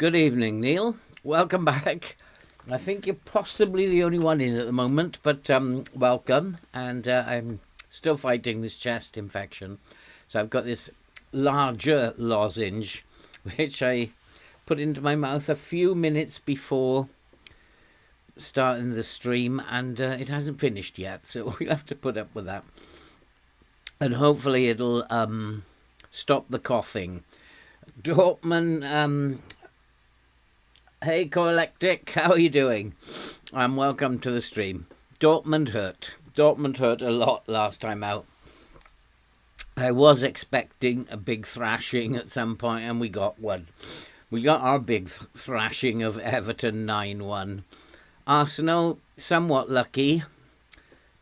Good evening, Neil. Welcome back. I think you're possibly the only one in at the moment, but welcome. And I'm still fighting this chest infection. So I've got this larger lozenge, which I put into my mouth a few minutes before starting the stream, and it hasn't finished yet. So we'll have to put up with that. And hopefully it'll stop the coughing. Dortmund, hey Coelectric, how are you doing? Welcome to the stream. Dortmund hurt. Dortmund hurt a lot last time out. I was expecting a big thrashing at some point, and we got one. We got our big thrashing of Everton 9-1. Arsenal, somewhat lucky,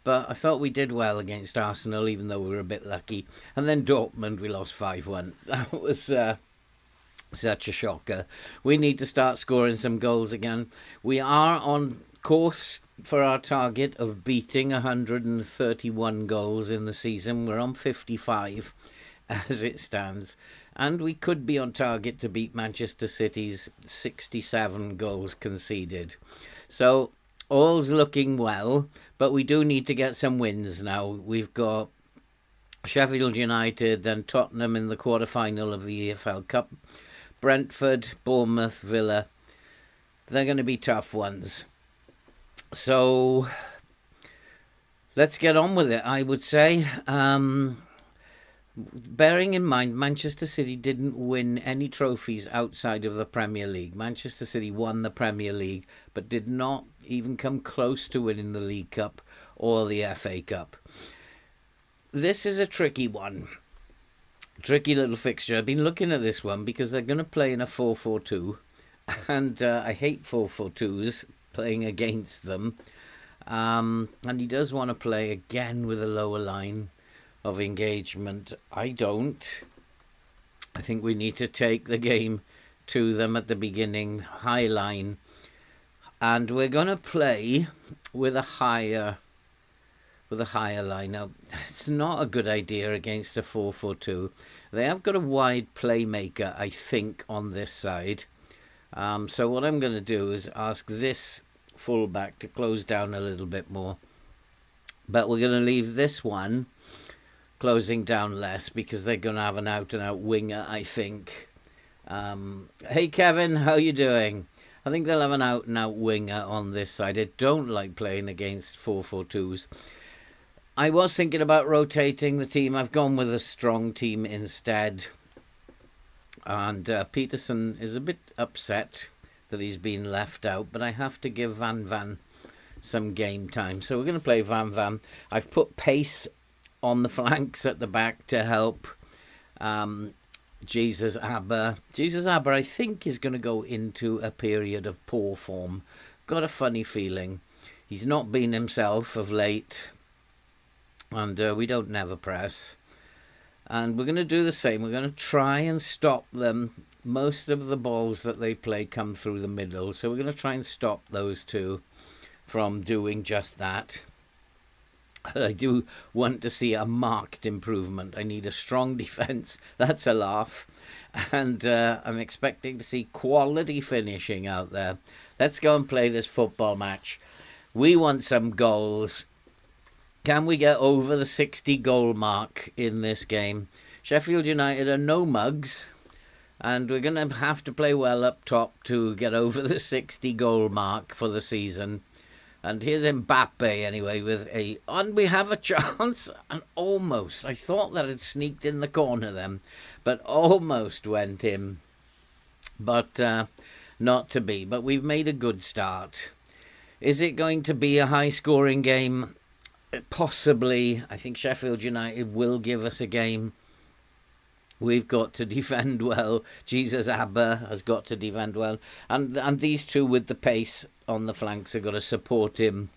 but I thought we did well against Arsenal, even though we were a bit lucky. And then Dortmund, we lost 5-1. That was such a shocker. We need to start scoring some goals again. We are on course for our target of beating 131 goals in the season. We're on 55 as it stands. And we could be on target to beat Manchester City's 67 goals conceded. So all's looking well, but we do need to get some wins now. We've got Sheffield United, then Tottenham in the quarter-final of the EFL Cup, Brentford, Bournemouth, Villa. They're going to be tough ones. So let's get on with it, I would say. Bearing in mind, Manchester City didn't win any trophies outside of the Premier League. Manchester City won the Premier League, but did not even come close to winning the League Cup or the FA Cup. This is a tricky one. Tricky little fixture. I've been looking at this one because they're going to play in a 4-4-2. And I hate 4-4-2s playing against them. And he does want to play again with a lower line of engagement. I don't. I think we need to take the game to them at the beginning, high line, and we're going to play with a higher line. Now, it's not a good idea against a 4-4-2. They have got a wide playmaker, I think, on this side. So what I'm going to do is ask this fullback to close down a little bit more, but we're going to leave this one closing down less because they're going to have an out-and-out winger, I think. Hey, Kevin, how you doing? I think they'll have an out-and-out winger on this side. I don't like playing against 4-4-2s. I was thinking about rotating the team. I've gone with a strong team instead. And Peterson is a bit upset that he's been left out, but I have to give Van some game time. So we're going to play Van. I've put pace on the flanks at the back to help Jesus Aber. Jesus Aber, I think, is going to go into a period of poor form. Got a funny feeling. He's not been himself of late. And we don't never press. And we're going to do the same. We're going to try and stop them. Most of the balls that they play come through the middle. So we're going to try and stop those two from doing just that. I do want to see a marked improvement. I need a strong defence. That's a laugh. And I'm expecting to see quality finishing out there. Let's go and play this football match. We want some goals. Can we get over the 60 goal mark in this game? Sheffield United are no mugs. And we're going to have to play well up top to get over the 60 goal mark for the season. And here's Mbappe anyway with and we have a chance, and almost, I thought that had sneaked in the corner then, but almost went in, but not to be. But we've made a good start. Is it going to be a high scoring game? Possibly. I think Sheffield United will give us a game. We've got to defend well. Jesus Aber has got to defend well. And these two with the pace on the flanks have got to support him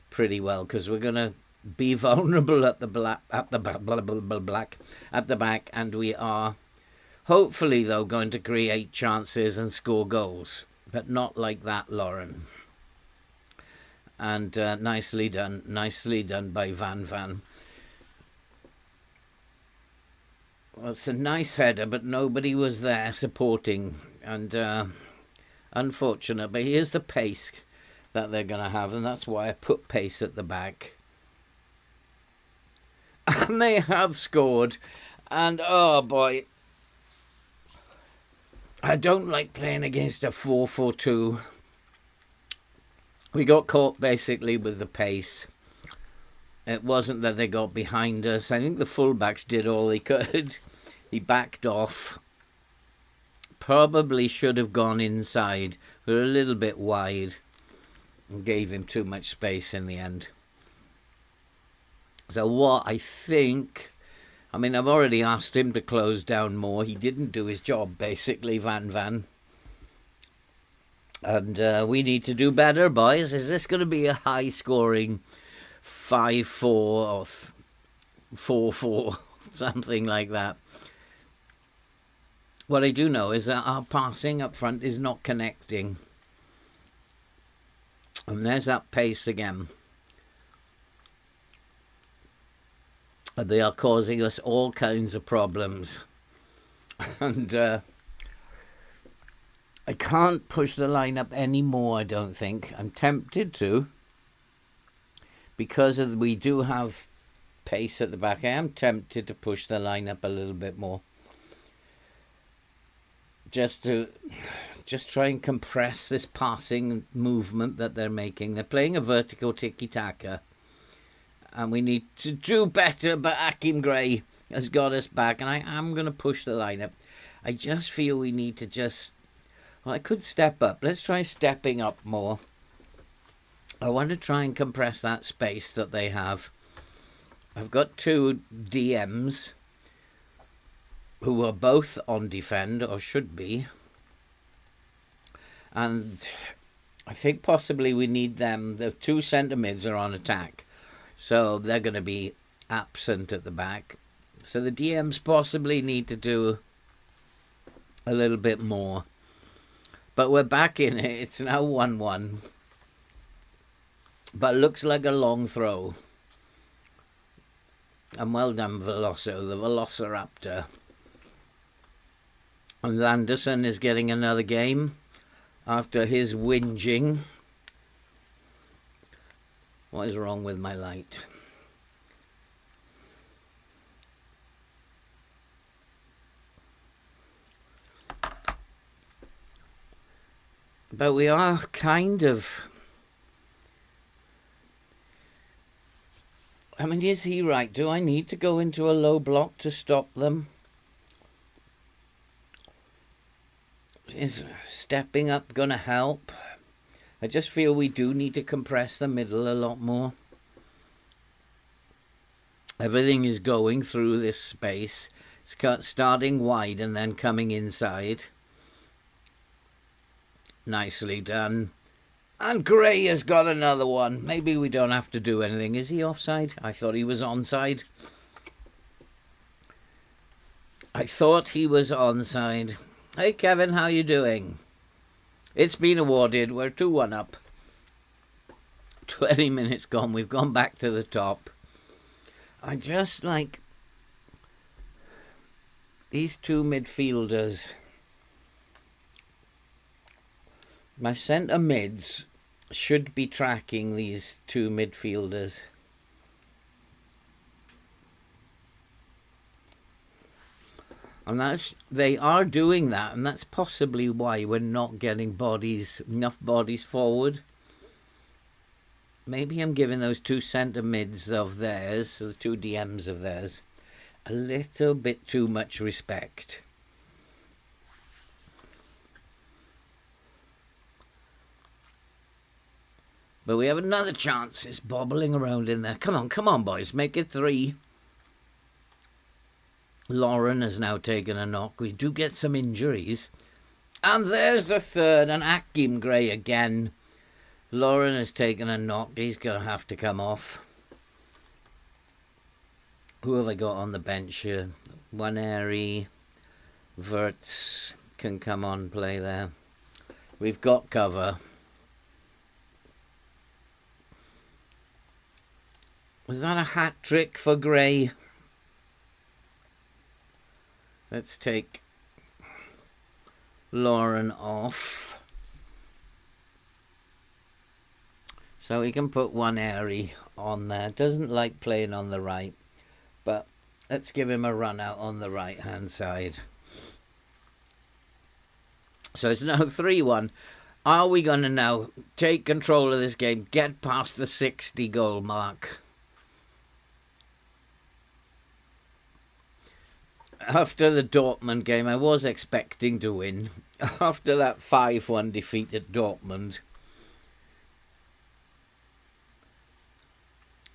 pretty well, because we're going to be vulnerable at the back, and we are hopefully, though, going to create chances and score goals. But not like that, Lauren. And nicely done by Van. Well, it's a nice header, but nobody was there supporting. And Unfortunate, but here's the pace that they're going to have, and that's why I put pace at the back. And they have scored. And, oh boy, I don't like playing against a 4-4-2. We got caught basically with the pace. It wasn't that they got behind us. I think the fullbacks did all they could. He backed off. Probably should have gone inside. We were a little bit wide and gave him too much space in the end. So what I think... I mean, I've already asked him to close down more. He didn't do his job, basically, Van. And we need to do better, boys. Is this going to be a high-scoring 5-4 or 4-4, something like that? What I do know is that our passing up front is not connecting. And there's that pace again. They are causing us all kinds of problems. And I can't push the line up anymore, I don't think. I'm tempted to. Because we do have pace at the back, I am tempted to push the line up a little bit more. Just try and compress this passing movement that they're making. They're playing a vertical tiki-taka. And we need to do better, but Akim Gray has got us back. And I am going to push the line up. I just feel we need to just... Well, I could step up. Let's try stepping up more. I want to try and compress that space that they have. I've got two DMs who are both on defend, or should be. And I think possibly we need them. The two centre mids are on attack. So they're going to be absent at the back. So the DMs possibly need to do a little bit more. But we're back in it. It's now 1-1. But looks like a long throw. And well done, Veloso, the Velociraptor. And Landerson is getting another game after his whinging. What is wrong with my light? But we are kind of... I mean, is he right? Do I need to go into a low block to stop them? Is stepping up going to help? I just feel we do need to compress the middle a lot more. Everything is going through this space. It's starting wide and then coming inside. Nicely done. And Gray has got another one. Maybe we don't have to do anything. Is he offside? I thought he was onside. I thought he was onside. Hey, Kevin, how you doing? It's been awarded. We're 2-1 up. 20 minutes gone. We've gone back to the top. I just like these two midfielders. My centre mids should be tracking these two midfielders. And they are doing that, and that's possibly why we're not getting enough bodies forward. Maybe I'm giving those two centre mids of theirs, the two DMs of theirs, a little bit too much respect. But we have another chance. It's bobbling around in there. Come on, boys. Make it 3. Lauren has now taken a knock. We do get some injuries. And there's the third. And Akim Gray again. Lauren has taken a knock. He's going to have to come off. Who have I got on the bench here? Waneri. Verts can come on, play there. We've got cover. Was that a hat trick for Gray? Let's take Lauren off. So we can put one airy on there. Doesn't like playing on the right, but let's give him a run out on the right hand side. So it's now 3-1. Are we going to now take control of this game, get past the 60 goal mark? After the Dortmund game, I was expecting to win. After that 5-1 defeat at Dortmund.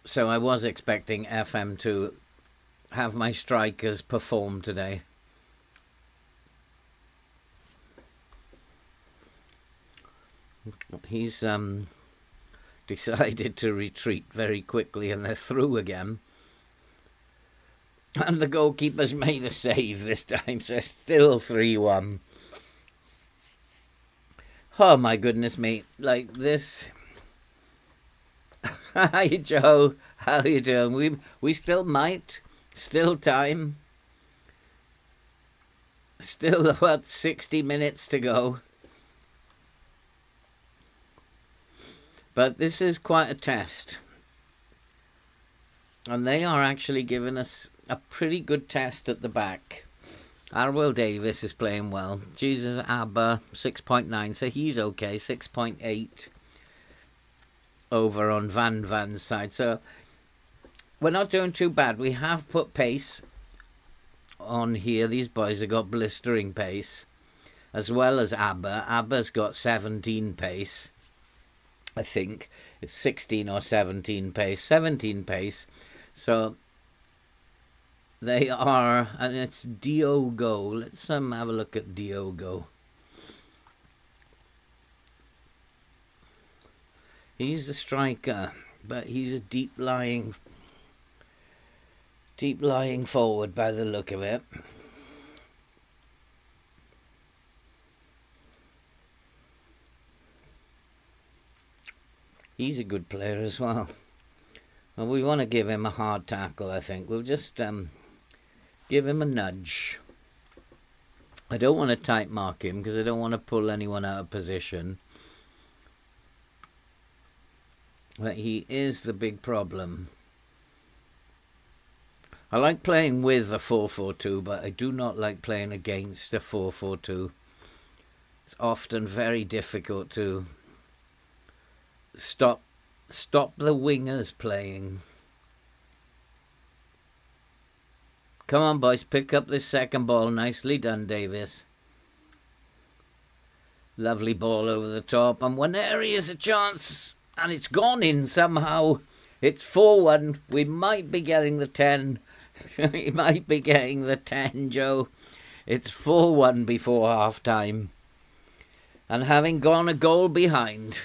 So I was expecting FM to have my strikers perform today. He's decided to retreat very quickly, and they're through again. And the goalkeeper's made a save this time, so it's still 3-1. Oh my goodness me, like this. Hi Joe, how you doing? We still might, still time. Still about 60 minutes to go. But this is quite a test. And they are actually giving us a pretty good test at the back. Arwell Davis is playing well. Jesus Abba, 6.9, so he's okay. 6.8 over on Van Van's side. So we're not doing too bad. We have put pace on here. These boys have got blistering pace. As well as Abba. Abba's got 17 pace. I think it's 16 or 17 pace. 17 pace. So they are, and it's Diogo. Let's have a look at Diogo. He's the striker, but he's a deep lying forward by the look of it. He's a good player as well. Well, we want to give him a hard tackle, I think. We'll just give him a nudge. I don't want to tight mark him because I don't want to pull anyone out of position. But he is the big problem. I like playing with a 4-4-2, but I do not like playing against a 4-4-2. It's often very difficult to stop the wingers playing. Come on, boys, pick up this second ball. Nicely done, Davis. Lovely ball over the top. And one area is a chance. And it's gone in somehow. It's 4-1. We might be getting the 10. We might be getting the 10, Joe. It's 4-1 before half-time. And having gone a goal behind,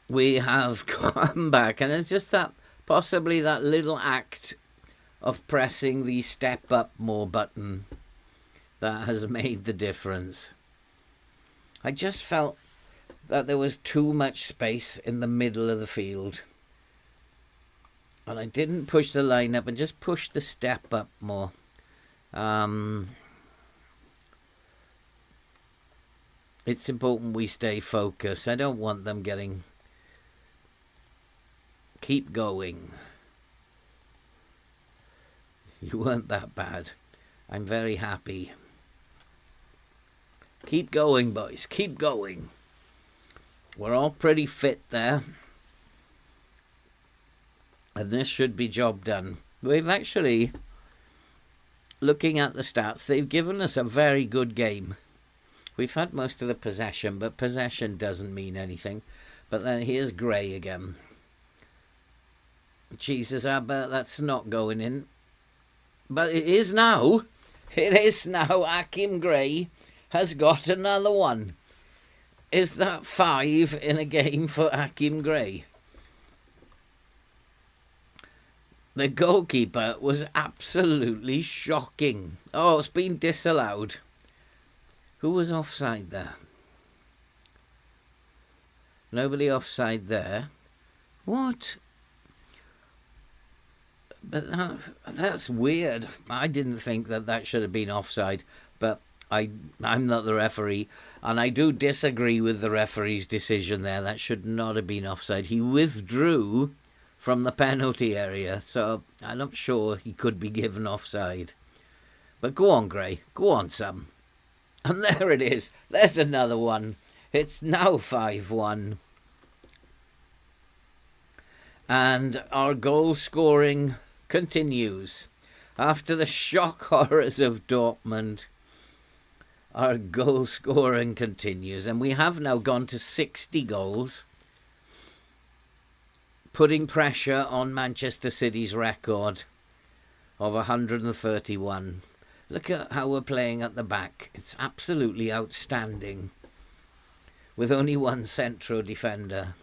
we have come back. And it's just that, possibly that little act of pressing the step up more button that has made the difference. I just felt that there was too much space in the middle of the field. And I didn't push the line up and just pushed the step up more. It's important we stay focused. I don't want them getting... Keep going. You weren't that bad. I'm very happy. Keep going, boys. Keep going. We're all pretty fit there. And this should be job done. We've actually, looking at the stats, they've given us a very good game. We've had most of the possession, but possession doesn't mean anything. But then here's Gray again. Jesus, Abba, that's not going in. But it is now. It is now. Akim Gray has got another one. Is that 5 in a game for Akim Gray? The goalkeeper was absolutely shocking. Oh, it's been disallowed. Who was offside there? Nobody offside there. What? But that's weird. I didn't think that should have been offside. But I'm not the referee, and I do disagree with the referee's decision there. That should not have been offside. He withdrew from the penalty area, so I'm not sure he could be given offside. But go on, Gray. Go on, Sam. And there it is. There's another one. It's now 5-1. And our goal scoring continues. After the shock horrors of Dortmund, our goal scoring continues. And we have now gone to 60 goals, putting pressure on Manchester City's record of 131. Look at how we're playing at the back. It's absolutely outstanding, with only one central defender.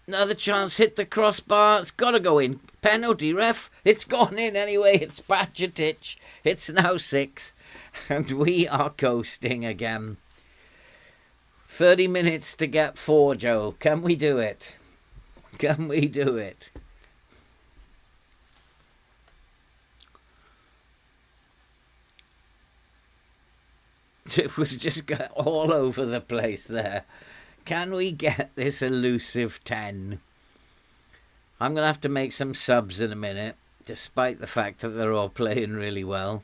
Another chance, hit the crossbar. It's got to go in. Penalty, ref. It's gone in anyway. It's Bajatic. It's now 6. And we are coasting again. 30 minutes to get 4, Joe. Can we do it? Can we do it? It was just all over the place there. Can we get this elusive 10? I'm going to have to make some subs in a minute, despite the fact that they're all playing really well.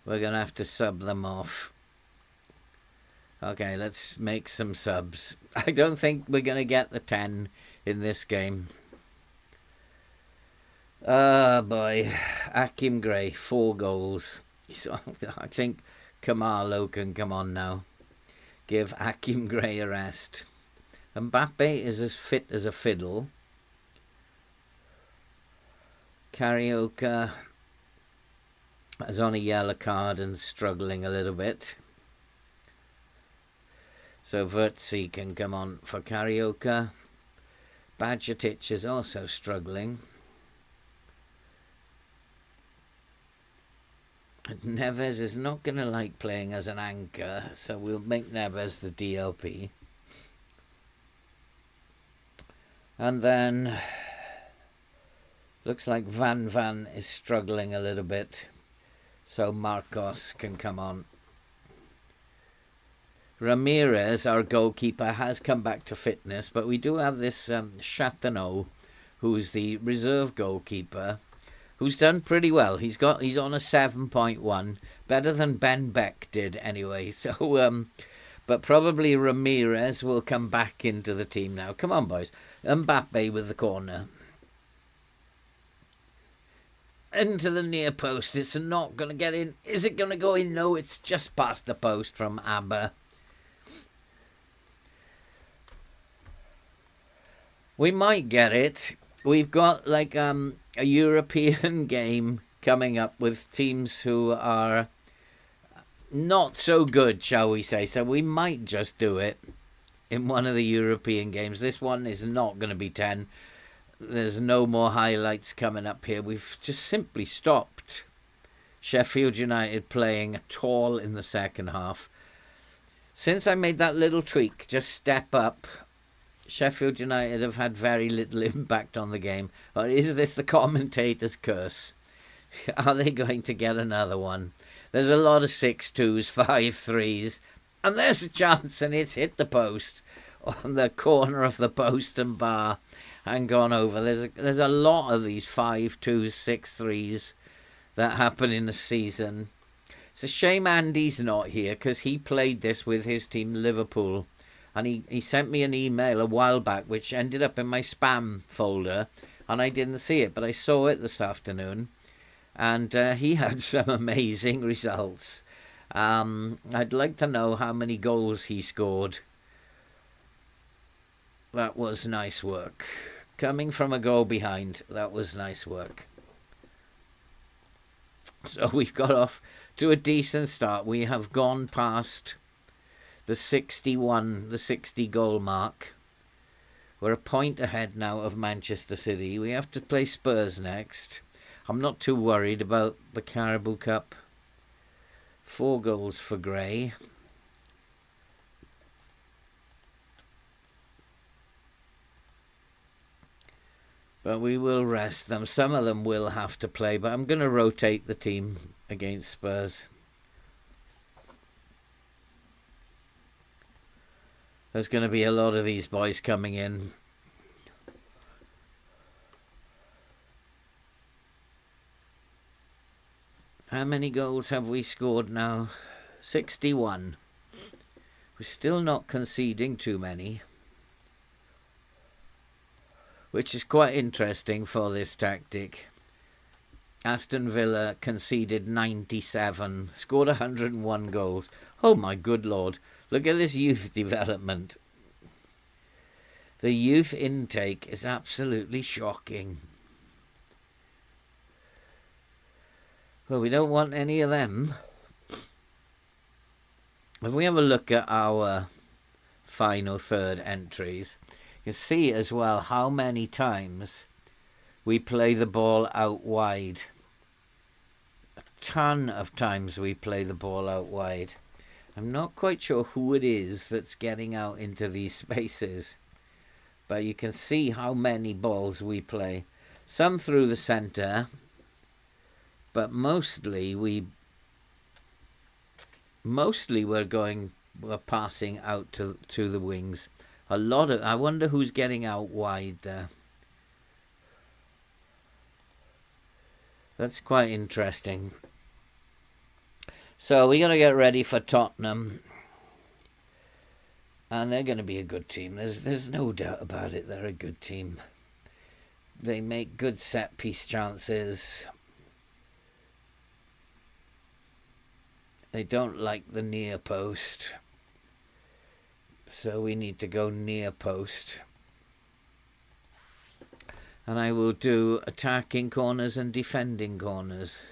We're going to have to sub them off. Okay, let's make some subs. I don't think we're going to get the 10 in this game. Oh boy. Akim Gray, 4 goals. So I think Kamalo can come on now. Give Akim Gray a rest. Mbappe is as fit as a fiddle. Carioca is on a yellow card and struggling a little bit. So Vertzi can come on for Carioca. Bajatic is also struggling. Neves is not going to like playing as an anchor, so we'll make Neves the DLP. And then looks like Van is struggling a little bit, so Marcos can come on. Ramirez, our goalkeeper, has come back to fitness, but we do have this Chateauneau, who's the reserve goalkeeper, who's done pretty well. He's on a 7.1, better than Ben Beck did anyway. So, but probably Ramirez will come back into the team now. Come on, boys. Mbappe with the corner. Into the near post. It's not going to get in. Is it going to go in? No, it's just past the post from Abba. We might get it. We've got like a European game coming up with teams who are not so good, shall we say. So we might just do it in one of the European games. This one is not going to be 10. There's no more highlights coming up here. We've just simply stopped Sheffield United playing at all in the second half. Since I made that little tweak, just step up, Sheffield United have had very little impact on the game. Or is this the commentator's curse? Are they going to get another one? There's a lot of 6-2s, 5-3s. And there's a chance, and it's hit the post on the corner of the post and bar and gone over. There's a lot of these 5-2s, 6-3s that happen in a season. It's a shame Andy's not here, because he played this with his team Liverpool. And he sent me an email a while back, which ended up in my spam folder, and I didn't see it, but I saw it this afternoon, and he had some amazing results. I'd like to know how many goals he scored. That was nice work. Coming from a goal behind, that was nice work. So we've got off to a decent start. We have gone past the 60 goal mark. We're a point ahead now of Manchester City. We have to play Spurs next. I'm not too worried about the Carabao Cup. 4 goals for Gray. But we will rest them. Some of them will have to play, but I'm going to rotate the team against Spurs. There's going to be a lot of these boys coming in. How many goals have we scored now? 61. We're still not conceding too many, which is quite interesting for this tactic. Aston Villa conceded 97, scored 101 goals. Oh my good lord, look at this youth development. The youth intake is absolutely shocking. Well, we don't want any of them. If we have a look at our final third entries, you see as well how many times we play the ball out wide. A ton of times we play the ball out wide. I'm not quite sure who it is that's getting out into these spaces, but you can see how many balls we play. Some through the centre, but mostly we're passing out to the wings. I wonder who's getting out wide there. That's quite interesting. So we're going to get ready for Tottenham. And they're going to be a good team. There's no doubt about it. They're a good team. They make good set-piece chances. They don't like the near post. So we need to go near post. And I will do attacking corners and defending corners.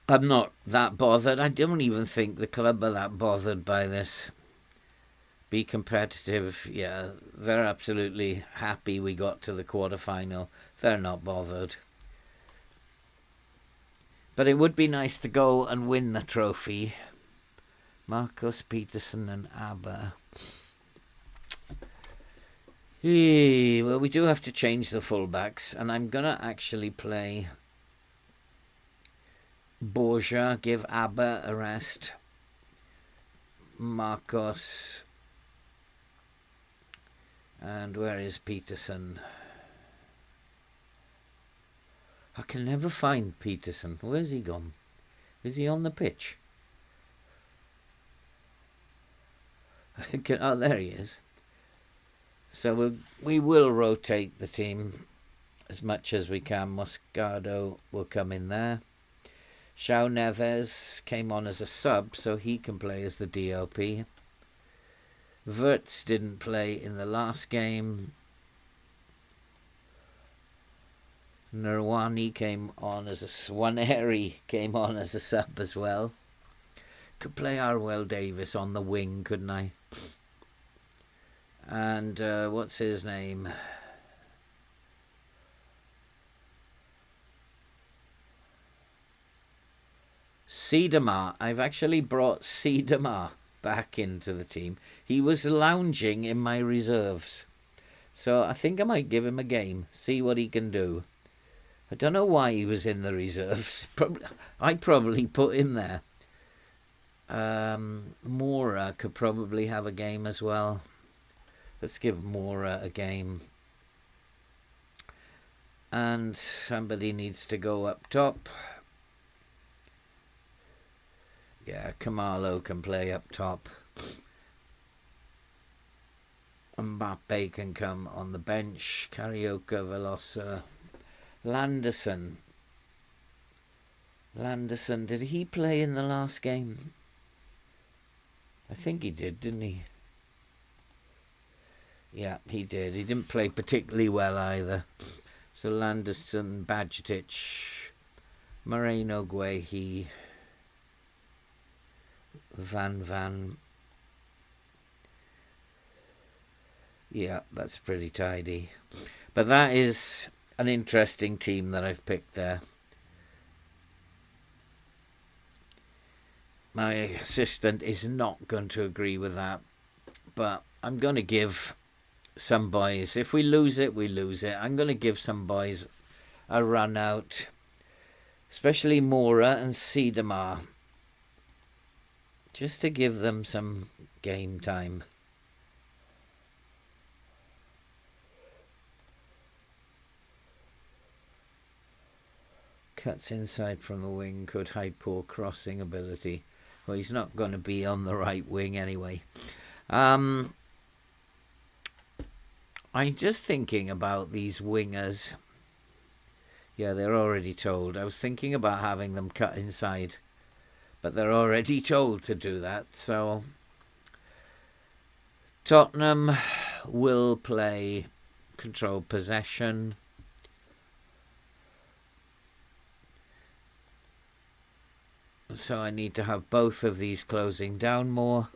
I'm not that bothered. I don't even think the club are that bothered by this. Be competitive. Yeah, they're absolutely happy we got to the quarterfinal. They're not bothered. But it would be nice to go and win the trophy. Marcus, Peterson and Abba. Well, we do have to change the fullbacks. And I'm going to actually play Borja, give Abba a rest. Marcos. And where is Peterson? I can never find Peterson. Where's he gone? Is he on the pitch? Oh, there he is. So we will rotate the team as much as we can. Moscardo will come in there. João Neves came on as a sub, so he can play as the DLP. Wirtz didn't play in the last game. Nirwani came on as a Swaneri came on as a sub as well. Could play Arwell Davis on the wing, couldn't I? And what's his name? Siedemar. I've actually brought Siedemar back into the team. He was lounging in my reserves. So I think I might give him a game, see what he can do. I don't know why he was in the reserves. I probably put him there. Mora could probably have a game as well. Let's give Mora a game. And somebody needs to go up top. Yeah, Kamalo can play up top. Mbappe can come on the bench. Carioca, Velosa. Landerson. Did he play in the last game? I think he did, didn't he? Yeah, he did. He didn't play particularly well either. So Landerson, Bajcetic, Moreno, Guehi, Van. Yeah, that's pretty tidy. But that is an interesting team that I've picked there. My assistant is not going to agree with that, but I'm going to give some boys. If we lose it, we lose it. I'm going to give some boys a run out, especially Mora and Siedemar, just to give them some game time. Cuts inside from the wing, could hide poor crossing ability. Well, he's not going to be on the right wing anyway. I'm just thinking about these wingers. Yeah, they're already told. I was thinking about having them cut inside, but they're already told to do that. So Tottenham will play control possession. So I need to have both of these closing down more.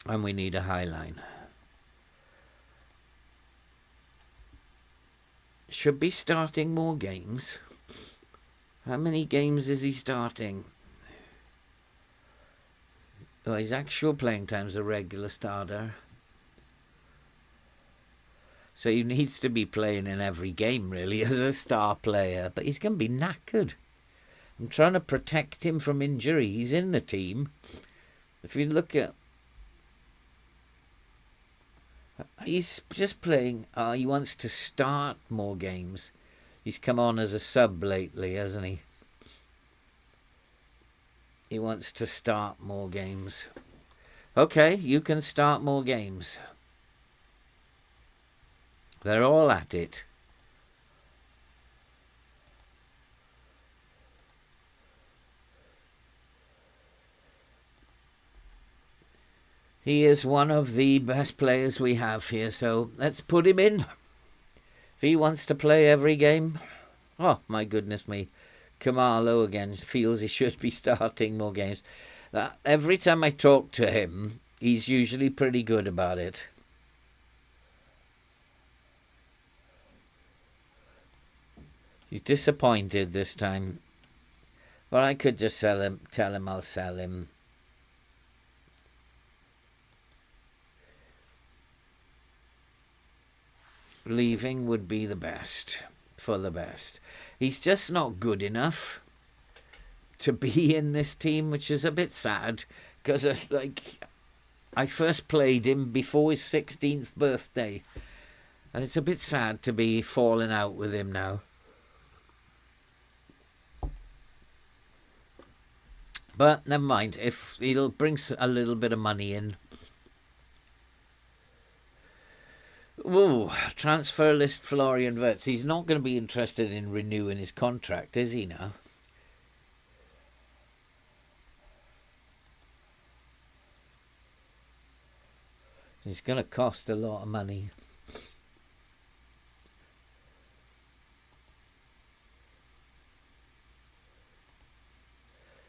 And we need a high line. Should be starting more games. How many games is he starting? Oh, his actual playing time's a regular starter. So he needs to be playing in every game, really, as a star player. But he's going to be knackered. I'm trying to protect him from injury. He's in the team. If you look at... He's just playing... he wants to start more games. He's come on as a sub lately, hasn't he? He wants to start more games. Okay, you can start more games. They're all at it. He is one of the best players we have here, so let's put him in. If he wants to play every game... Oh, my goodness me. Kamalo again feels he should be starting more games. Every time I talk to him, he's usually pretty good about it. He's disappointed this time. Well, I could just tell him I'll sell him. Leaving would be the best, for the best. He's just not good enough to be in this team, which is a bit sad, because I first played him before his 16th birthday, and it's a bit sad to be falling out with him now. But never mind, if he'll bring a little bit of money in. Ooh, transfer list Florian Wirtz. He's not going to be interested in renewing his contract, is he now? He's going to cost a lot of money.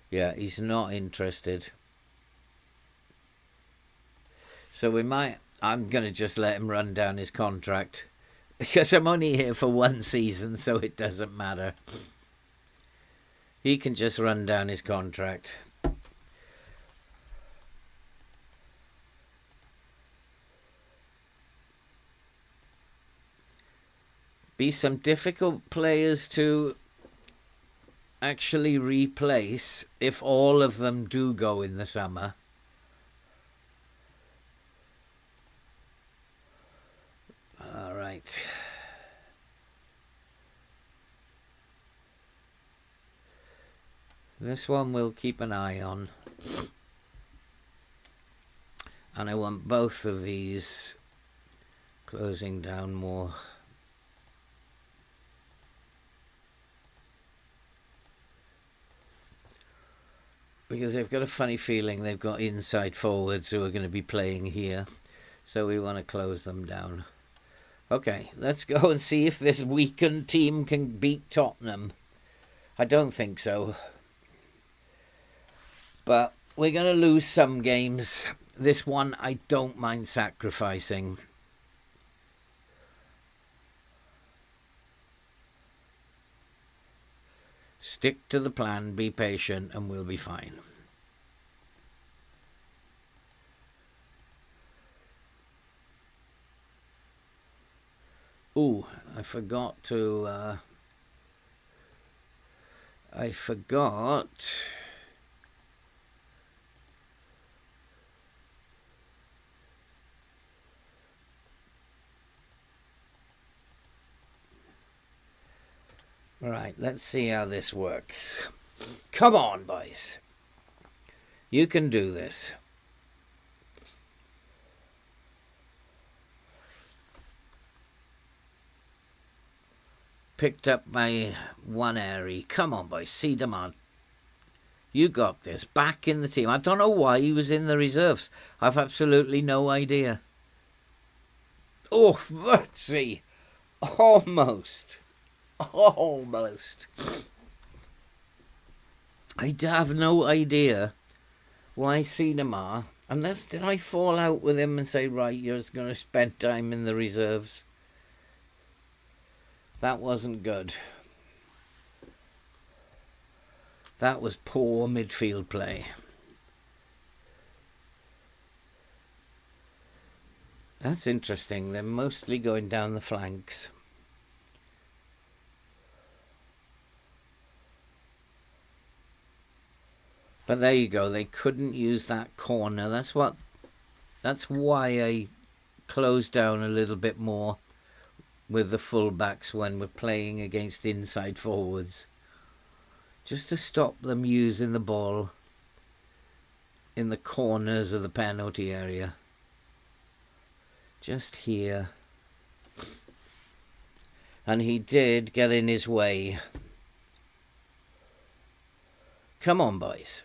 Yeah, he's not interested. So I'm going to just let him run down his contract. Because I'm only here for one season, so it doesn't matter. He can just run down his contract. Be some difficult players to actually replace if all of them do go in the summer. All right. This one we'll keep an eye on. And I want both of these closing down more. Because they've got a funny feeling they've got inside forwards who are going to be playing here. So we want to close them down. Okay, let's go and see if this weakened team can beat Tottenham. I don't think so. But we're going to lose some games. This one I don't mind sacrificing. Stick to the plan, be patient, and we'll be fine. Ooh, I forgot to... I forgot... Right, let's see how this works. Come on, boys. You can do this. Picked up my one airy. Come on, boys. See them on. You got this. Back in the team. I don't know why he was in the reserves. I've absolutely no idea. Oh, Vertsy. Almost. Almost. I have no idea why Cinema, unless did I fall out with him and say, right, you're just going to spend time in the reserves. That wasn't good. That was poor midfield play. That's interesting. They're mostly going down the flanks. But there you go. They couldn't use that corner. That's why I closed down a little bit more with the fullbacks when we're playing against inside forwards. Just to stop them using the ball in the corners of the penalty area. Just here. And he did get in his way. Come on, boys.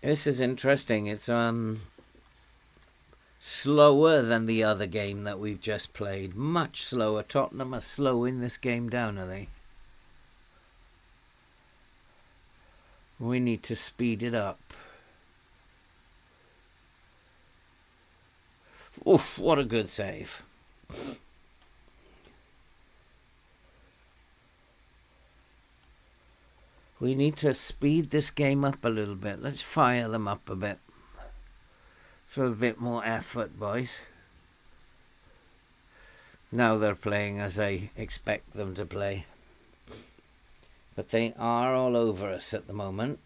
This is interesting. It's slower than the other game that we've just played. Much slower. Tottenham are slowing this game down, are they? We need to speed it up. Oof, what a good save. We need to speed this game up a little bit. Let's fire them up a bit. Show a bit more effort, boys. Now they're playing as I expect them to play. But they are all over us at the moment.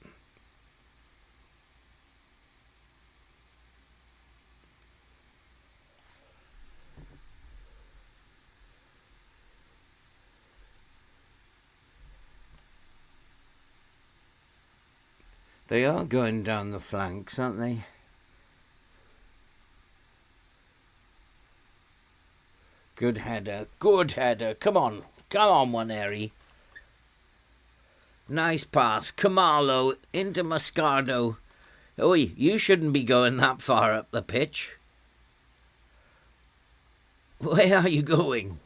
They are going down the flanks, aren't they? Good header. Good header. Come on. Come on, one airy. Nice pass. Kamalo into Moscardo. Oi, you shouldn't be going that far up the pitch. Where are you going?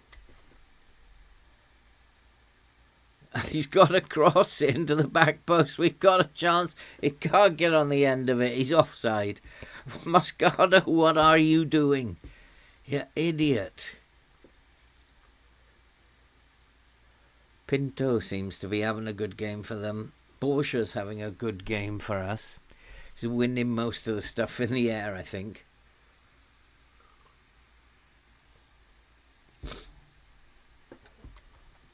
He's got a cross into the back post. We've got a chance. He can't get on the end of it. He's offside. Moscardo, what are you doing? You idiot. Pinto seems to be having a good game for them. Borgia's having a good game for us. He's winning most of the stuff in the air, I think.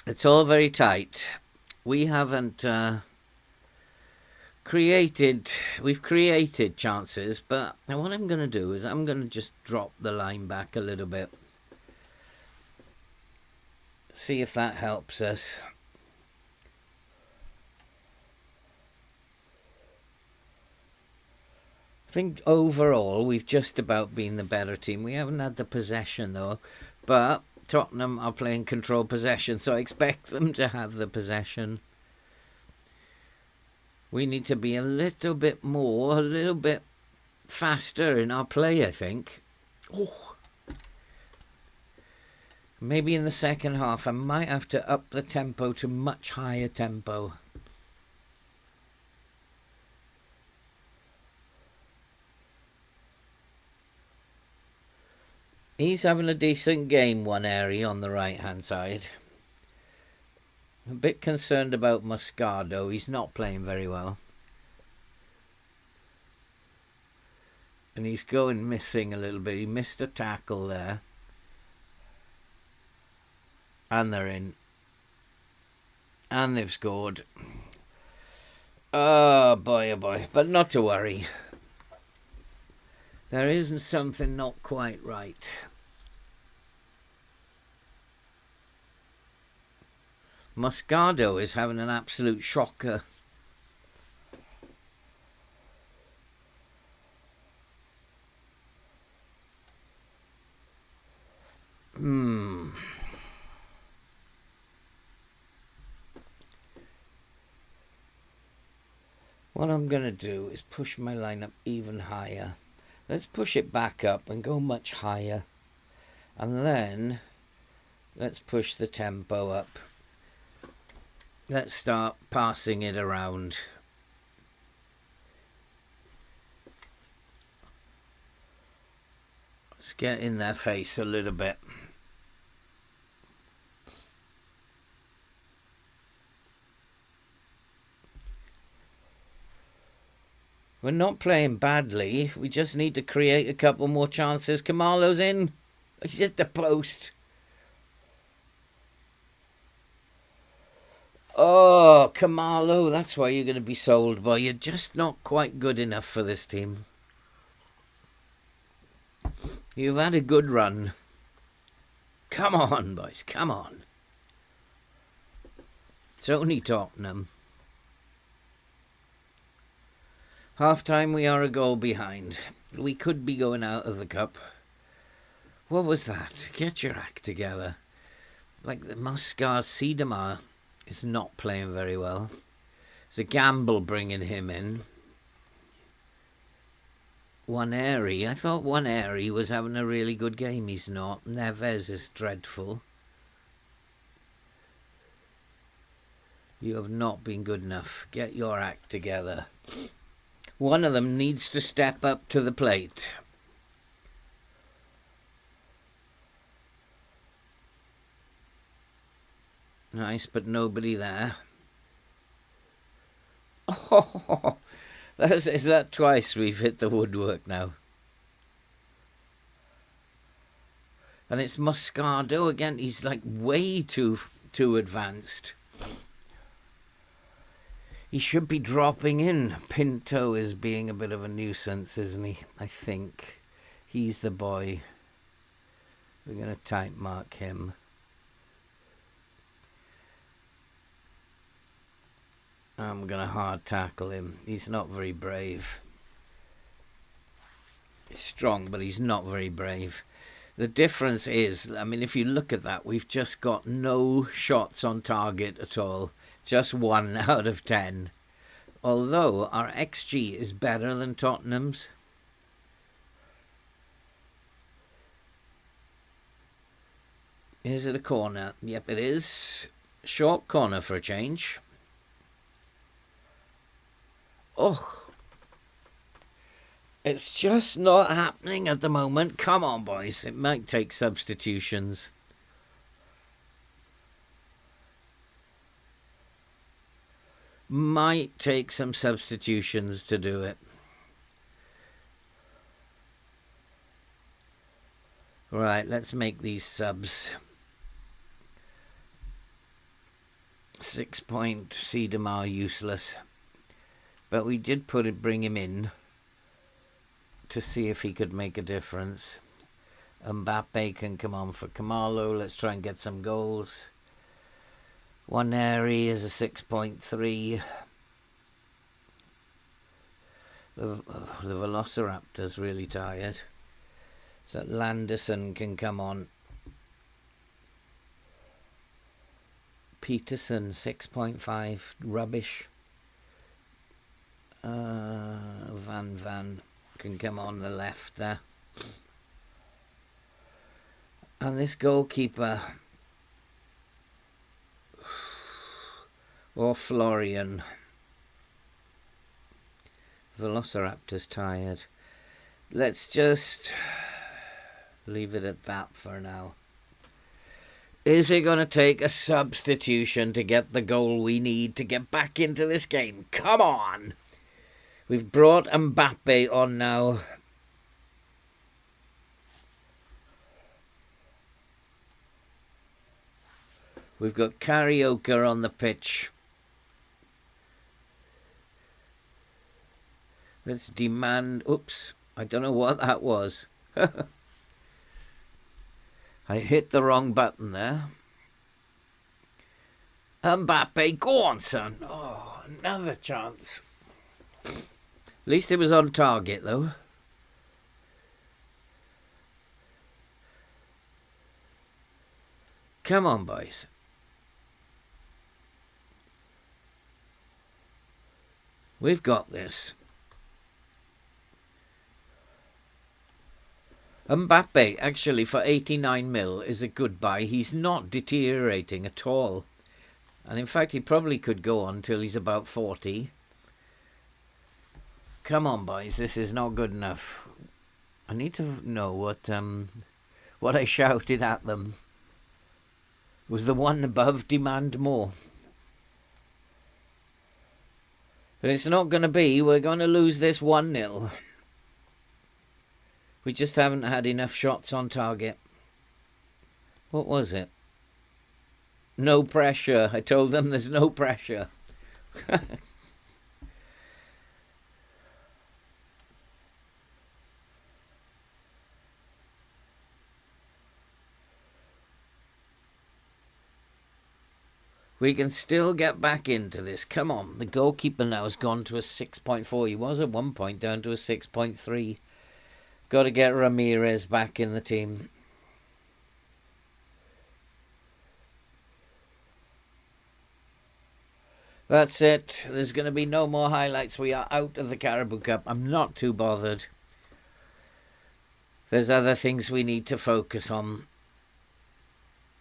It's all very tight. We haven't we've created chances, but what I'm going to do is I'm going to just drop the line back a little bit. See if that helps us. I think overall we've just about been the better team. We haven't had the possession though, but Tottenham are playing control possession, so I expect them to have the possession. We need to be a little bit faster in our play, I think. Oh. Maybe in the second half I might have to up the tempo to much higher tempo. He's having a decent game, one area on the right hand side. A bit concerned about Moscardo. He's not playing very well. And he's going missing a little bit. He missed a tackle there. And they're in. And they've scored. Oh boy. But not to worry. There isn't something not quite right. Moscardo is having an absolute shocker. What I'm going to do is push my lineup even higher. Let's push it back up and go much higher. And then let's push the tempo up. Let's start passing it around. Let's get in their face a little bit. We're not playing badly. We just need to create a couple more chances. Kamalo's in. He's at the post. Oh, Kamalo, that's why you're going to be sold, boy. You're just not quite good enough for this team. You've had a good run. Come on, boys, come on. It's only Tottenham. Half-time, we are a goal behind. We could be going out of the cup. What was that? Get your act together. Like the Moscar Siedemar is not playing very well. It's a gamble bringing him in. Waneri. I thought Waneri was having a really good game. He's not. Neves is dreadful. You have not been good enough. Get your act together. One of them needs to step up to the plate. Nice, but nobody there. Oh, is that twice we've hit the woodwork now? And it's Moscardo again. He's like way too advanced. He should be dropping in. Pinto is being a bit of a nuisance, isn't he? I think he's the boy. We're going to type mark him. I'm going to hard tackle him. He's not very brave. He's strong, but he's not very brave. The difference is, I mean, if you look at that, we've just got no shots on target at all. Just 1 out of 10. Although our XG is better than Tottenham's. Is it a corner? Yep, it is. Short corner for a change. Oh. It's just not happening at the moment. Come on, boys. It might take substitutions. Might take some substitutions to do it. Right, let's make these subs. 6 point Siedemar useless. But we did bring him in to see if he could make a difference. Mbappe can come on for Kamalo. Let's try and get some goals. Waneri is a 6.3. The Velociraptor's really tired. So Landerson can come on. Peterson, 6.5. Rubbish. Van can come on the left there. And this goalkeeper, or Florian. Velociraptor's tired. Let's just leave it at that for now. Is it going to take a substitution to get the goal we need to get back into this game? Come on! We've brought Mbappe on now. We've got Karaoke on the pitch. Let's demand... Oops, I don't know what that was. I hit the wrong button there. Mbappe, go on, son. Oh, another chance. At least it was on target, though. Come on, boys. We've got this. Mbappe, actually, for 89 mil is a good buy. He's not deteriorating at all. And in fact, he probably could go on till he's about 40. Come on, boys. This is not good enough. I need to know what I shouted at them. Was the one above demand more? But it's not going to be. We're going to lose this 1-0. We just haven't had enough shots on target. What was it? No pressure. I told them there's no pressure. We can still get back into this. Come on. The goalkeeper now has gone to a 6.4. He was at one point down to a 6.3. Got to get Ramirez back in the team. That's it. There's going to be no more highlights. We are out of the Carabao Cup. I'm not too bothered. There's other things we need to focus on.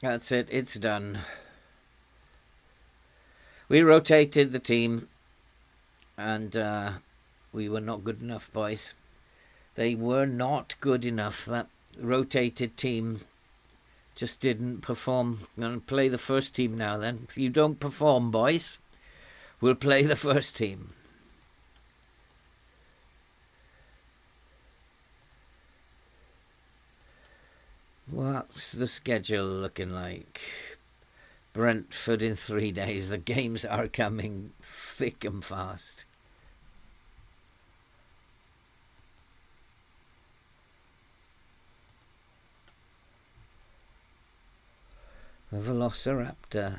That's it. It's done. We rotated the team. And we were not good enough, boys. They were not good enough. That rotated team just didn't perform. I'm going to play the first team now then. If you don't perform, boys, we'll play the first team. What's the schedule looking like? Brentford in 3 days. The games are coming thick and fast. The Velociraptor.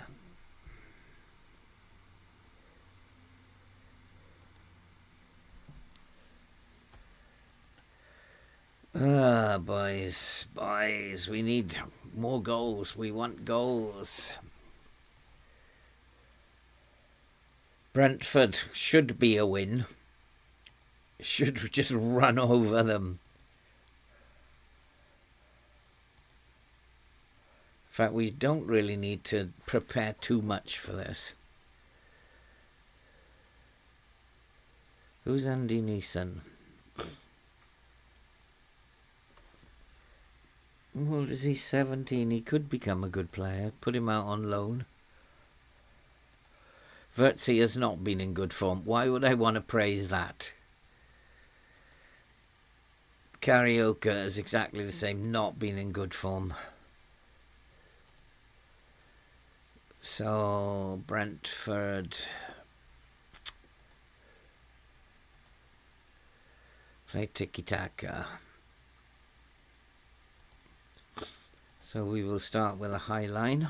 Boys, we need more goals. We want goals. Brentford should be a win. Should just run over them. In fact, we don't really need to prepare too much for this. Who's Andy Neeson? Well, is he 17? He could become a good player. Put him out on loan. Vertzi has not been in good form. Why would I want to praise that? Karaoke is exactly the same. Not been in good form. So, Brentford. Play tiki-taka. So we will start with a high line.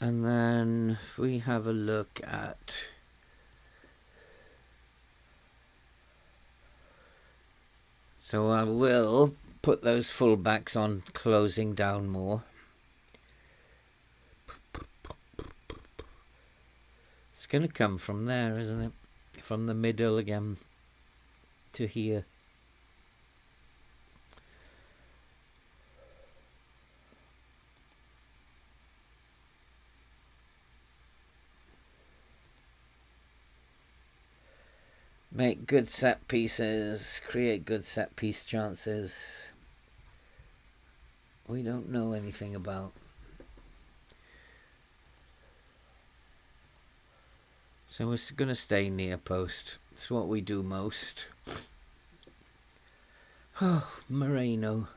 And then we have a look at so I will put those fullbacks on closing down more. It's going to come from there, isn't it? From the middle again to here. Make good set pieces. Create good set piece chances. We don't know anything about. So we're going to stay near post. It's what we do most. Oh, Moreno.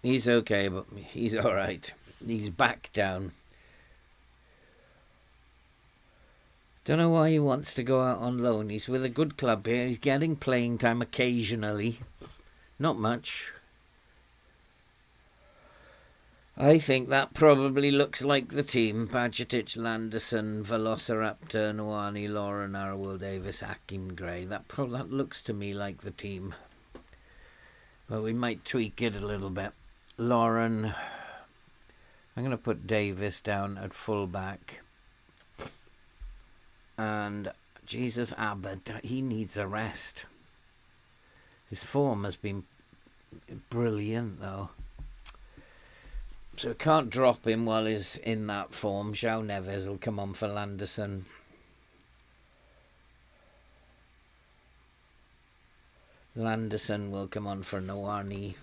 He's okay, but he's all right. He's back down. Don't know why he wants to go out on loan. He's with a good club here. He's getting playing time occasionally. Not much. I think that probably looks like the team. Bajetic, Landerson, Velociraptor, Nwani, Lauren, Arwell Davis, Hakim Gray. That looks to me like the team. But we might tweak it a little bit. Lauren. I'm going to put Davis down at fullback. And Jesus Abbott, he needs a rest. His form has been brilliant, though. So we can't drop him while he's in that form. João Neves will come on for Landerson. Landerson will come on for Nwani.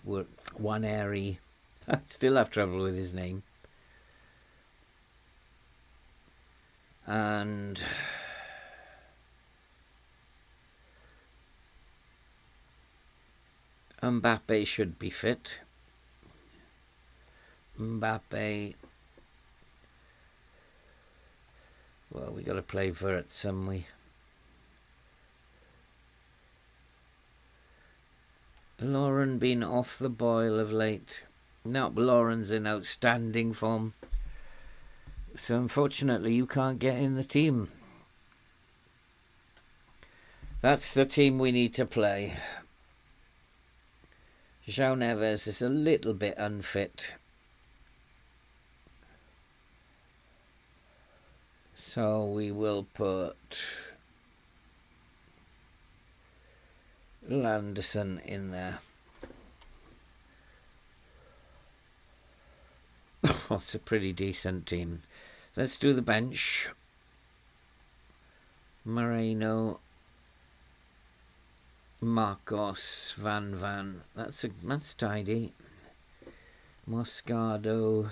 Waneri. I still have trouble with his name. And Mbappe should be fit. Mbappe. Well, we got to play Vert, some we. Lauren been off the boil of late. No, Lauren's in outstanding form. So unfortunately, you can't get in the team. That's the team we need to play. João Neves is a little bit unfit. So we will put Landerson in there. It's a pretty decent team. Let's do the bench. Moreno, Marcos, Van. That's tidy. Moscardo.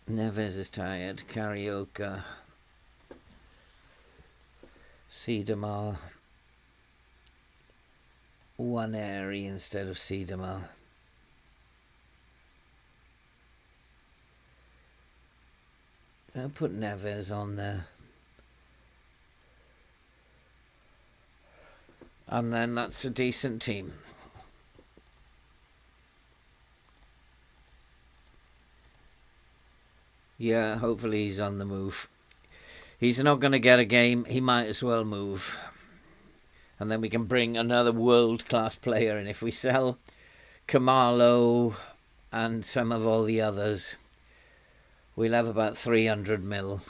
Neves is tired. Carioca. Siedemar. Waneri instead of Siedemar. I'll put Neves on there. And then that's a decent team. Yeah, hopefully he's on the move. He's not going to get a game. He might as well move. And then we can bring another world-class player in. If we sell Kamalo and some of all the others, we'll have about 300 mil.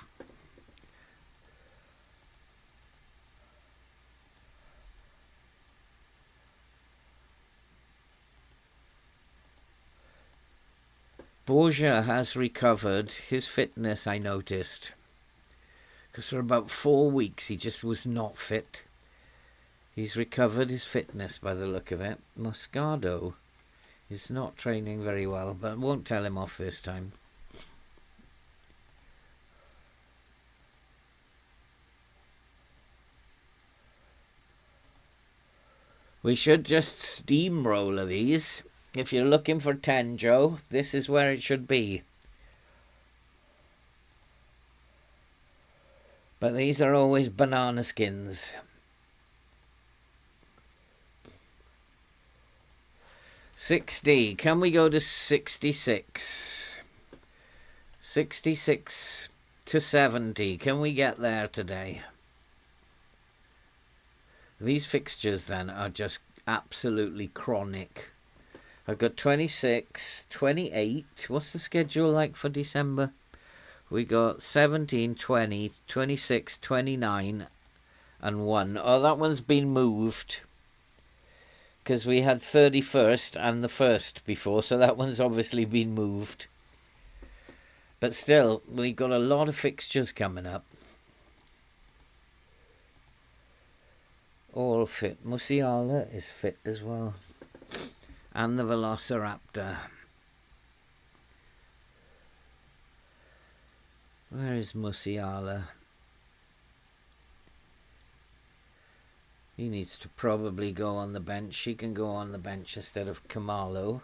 Borja has recovered his fitness, I noticed. Because for about 4 weeks he just was not fit. He's recovered his fitness by the look of it. Moscardo is not training very well, but won't tell him off this time. We should just steamroller these. If you're looking for 10, Joe, this is where it should be. But these are always banana skins. $60. Can we go to 66? 66 to 70. Can we get there today? These fixtures then are just absolutely chronic. I've got 26, 28. What's the schedule like for December? We got 17, 20, 26, 29, and 1. Oh, that one's been moved. because we had 31st and the 1st before, so that one's obviously been moved. But still, we've got a lot of fixtures coming up. All fit. Musiala is fit as well. And the Velociraptor. Where is Musiala? He needs to probably go on the bench. She can go on the bench instead of Kamalo.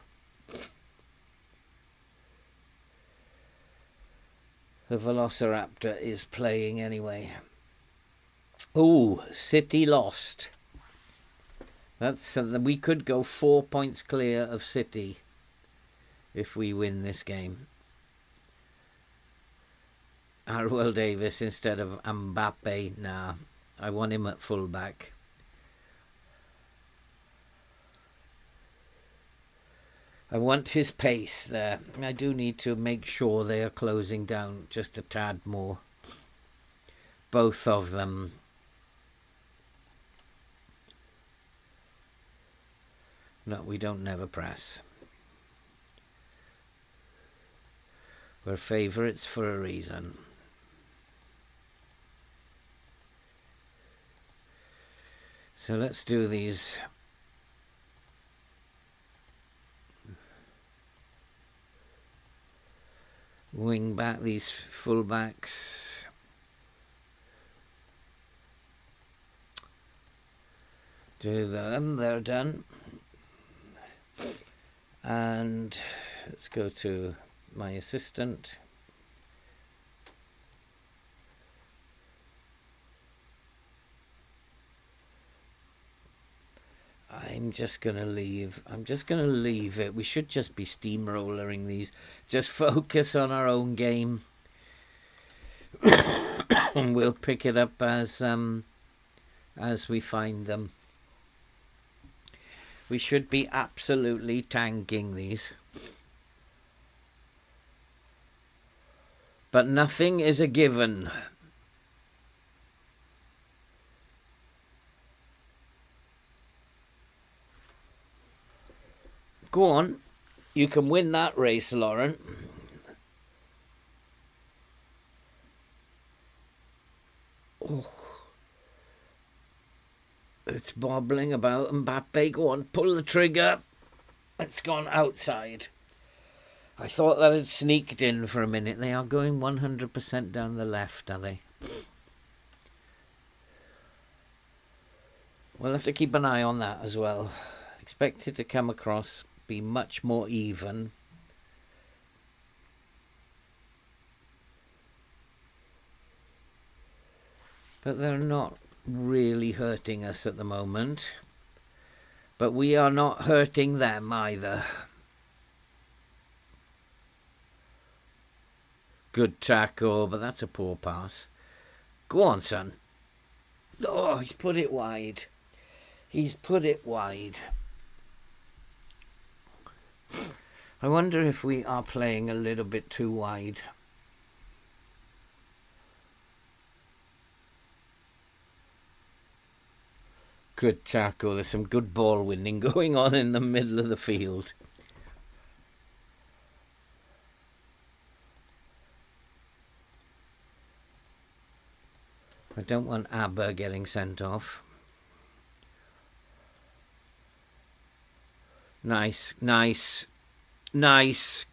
The Velociraptor is playing anyway. Oh, City lost. That's we could go 4 points clear of City if we win this game. Harwell Davis instead of Mbappe. Nah, I want him at fullback. I want his pace there. I do need to make sure they are closing down just a tad more. Both of them. No, we don't never press. We're favourites for a reason. So let's do these. Wing back, these full backs. Do them, they're done. And let's go to my assistant. I'm just going to leave. I'm just going to leave it. We should just be steamrollering these. Just focus on our own game. And we'll pick it up as we find them. We should be absolutely tanking these. But nothing is a given. Go on. You can win that race, Lauren. Oh. It's bobbling about. Mbappe, go on, pull the trigger. It's gone outside. I thought that had sneaked in for a minute. They are going 100% down the left, are they? We'll have to keep an eye on that as well. Expect it to come across, be much more even. But they're not really hurting us at the moment. But we are not hurting them either. Good tackle, but that's a poor pass. Go on, son. Oh, he's put it wide. He's put it wide. I wonder if we are playing a little bit too wide. Good tackle. There's some good ball winning going on in the middle of the field. I don't want Abba getting sent off. Nice, nice, nice,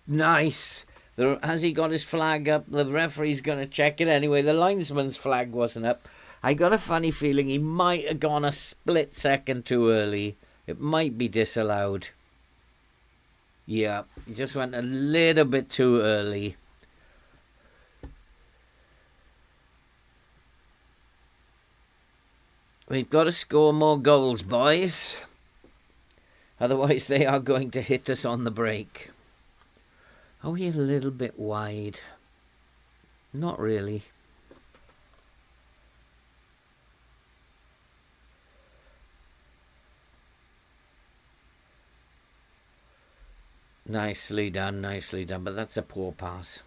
nice. Has he got his flag up? The referee's going to check it anyway. The linesman's flag wasn't up. I got a funny feeling he might have gone a split second too early. It might be disallowed. Yeah, he just went a little bit too early. We've got to score more goals, boys. Otherwise, they are going to hit us on the break. Are we a little bit wide? Not really. Nicely done, but that's a poor pass.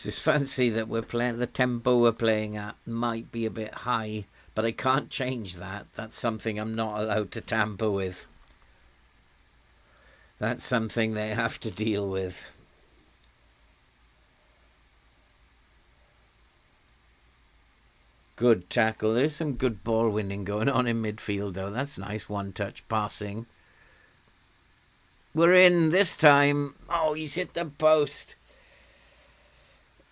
Just fancy that we're playing, the tempo we're playing at might be a bit high, but I can't change that. That's something I'm not allowed to tamper with. That's something they have to deal with. Good tackle. There's some good ball winning going on in midfield, though. That's nice. One-touch passing. We're in this time. Oh, he's hit the post.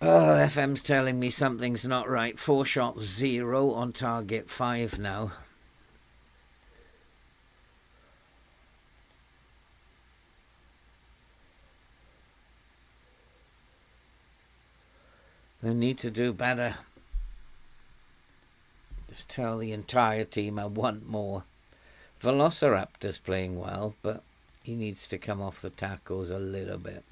Oh, FM's telling me something's not right. 4 shots, 0 on target, 5 now. They need to do better. Just tell the entire team I want more. Velociraptor's playing well, but he needs to come off the tackles a little bit.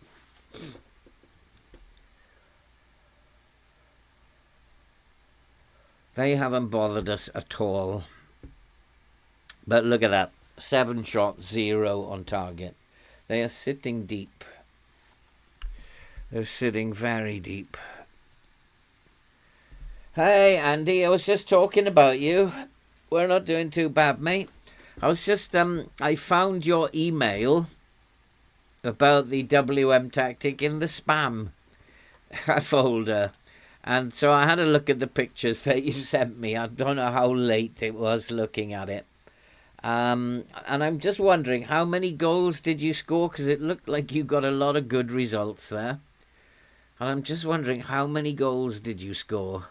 They haven't bothered us at all. But look at that. 7 shots, 0 on target. They are sitting deep. They're sitting very deep. Hey, Andy, I was just talking about you. We're not doing too bad, mate. I was just, I found your email about the WM tactic in the spam folder. And so I had a look at the pictures that you sent me. I don't know how late it was looking at it. And I'm just wondering, how many goals did you score? Because it looked like you got a lot of good results there. And I'm just wondering, how many goals did you score?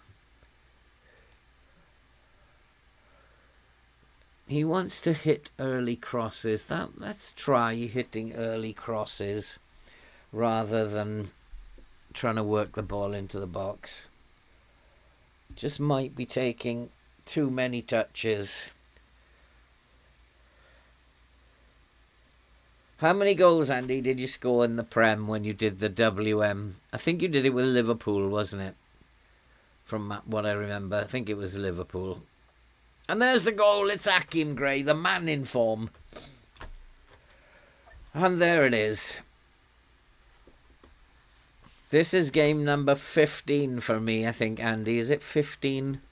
He wants to hit early crosses. Let's try hitting early crosses rather than trying to work the ball into the box. Just might be taking too many touches. How many goals, Andy, did you score in the Prem when you did the WM? I think you did it with Liverpool, wasn't it? From what I remember, I think it was Liverpool. And there's the goal. It's Akim Gray, the man in form. And there it is. This is game number 15 for me, I think, Andy. Is it 15?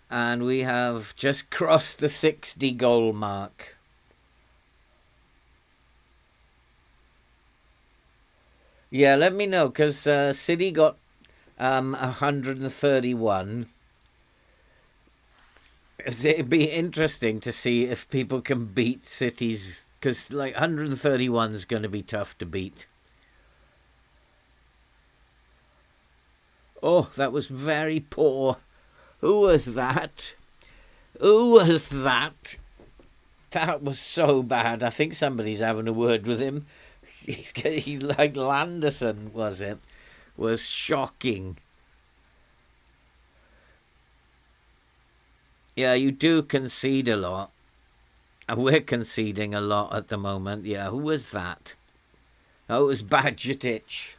And we have just crossed the 60 goal mark. Yeah, let me know, because City got 131. It'd be interesting to see if people can beat City's, because like 131 is going to be tough to beat. Oh, that was very poor. Who was that? Who was that? That was so bad. I think somebody's having a word with him. He's like Landerson, was it? Was shocking. Yeah, you do concede a lot. And we're conceding a lot at the moment. Yeah, who was that? Oh, it was Badgetich.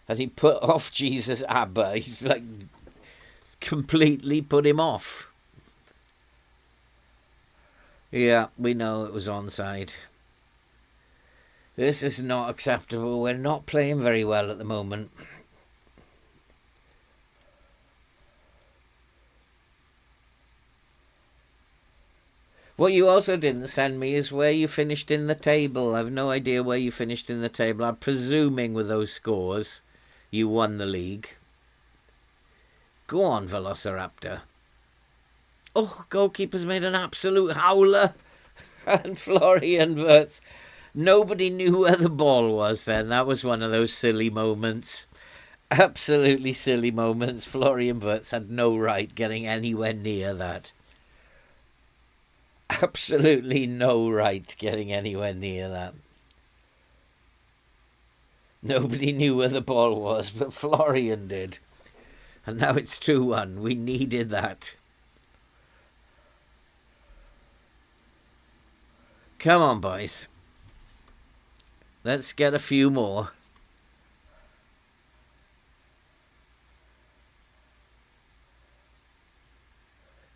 And he put off Jesus Abba. He's like completely put him off. Yeah, we know it was onside. This is not acceptable. We're not playing very well at the moment. What you also didn't send me is where you finished in the table. I've no idea where you finished in the table. I'm presuming with those scores, you won the league. Go on, Velociraptor. Oh, goalkeeper's made an absolute howler. And Florian Wirtz. Nobody knew where the ball was then. That was one of those silly moments. Absolutely silly moments. Florian Wirtz had no right getting anywhere near that. Absolutely no right getting anywhere near that. Nobody knew where the ball was, but Florian did. And now it's 2-1. We needed that. Come on, boys. Let's get a few more.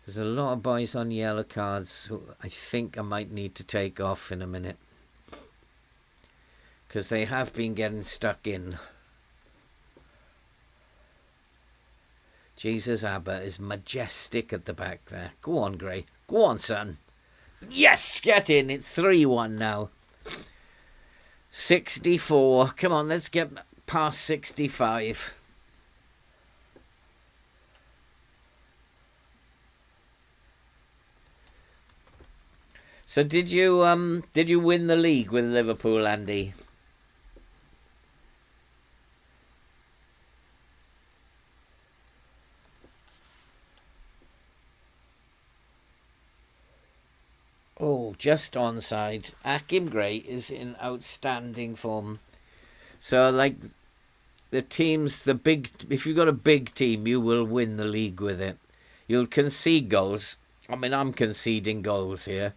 There's a lot of boys on yellow cards who I think I might need to take off in a minute. Because they have been getting stuck in. Jesus Abbott is majestic at the back there. Go on, Gray. Go on, son. Yes, get in. It's 3-1 now. 64. Come on, let's get past 65. So did you win the league with Liverpool, Andy? Oh, just onside. Akim Gray is in outstanding form. So, like, the teams, if you've got a big team, you will win the league with it. You'll concede goals. I mean, I'm conceding goals here.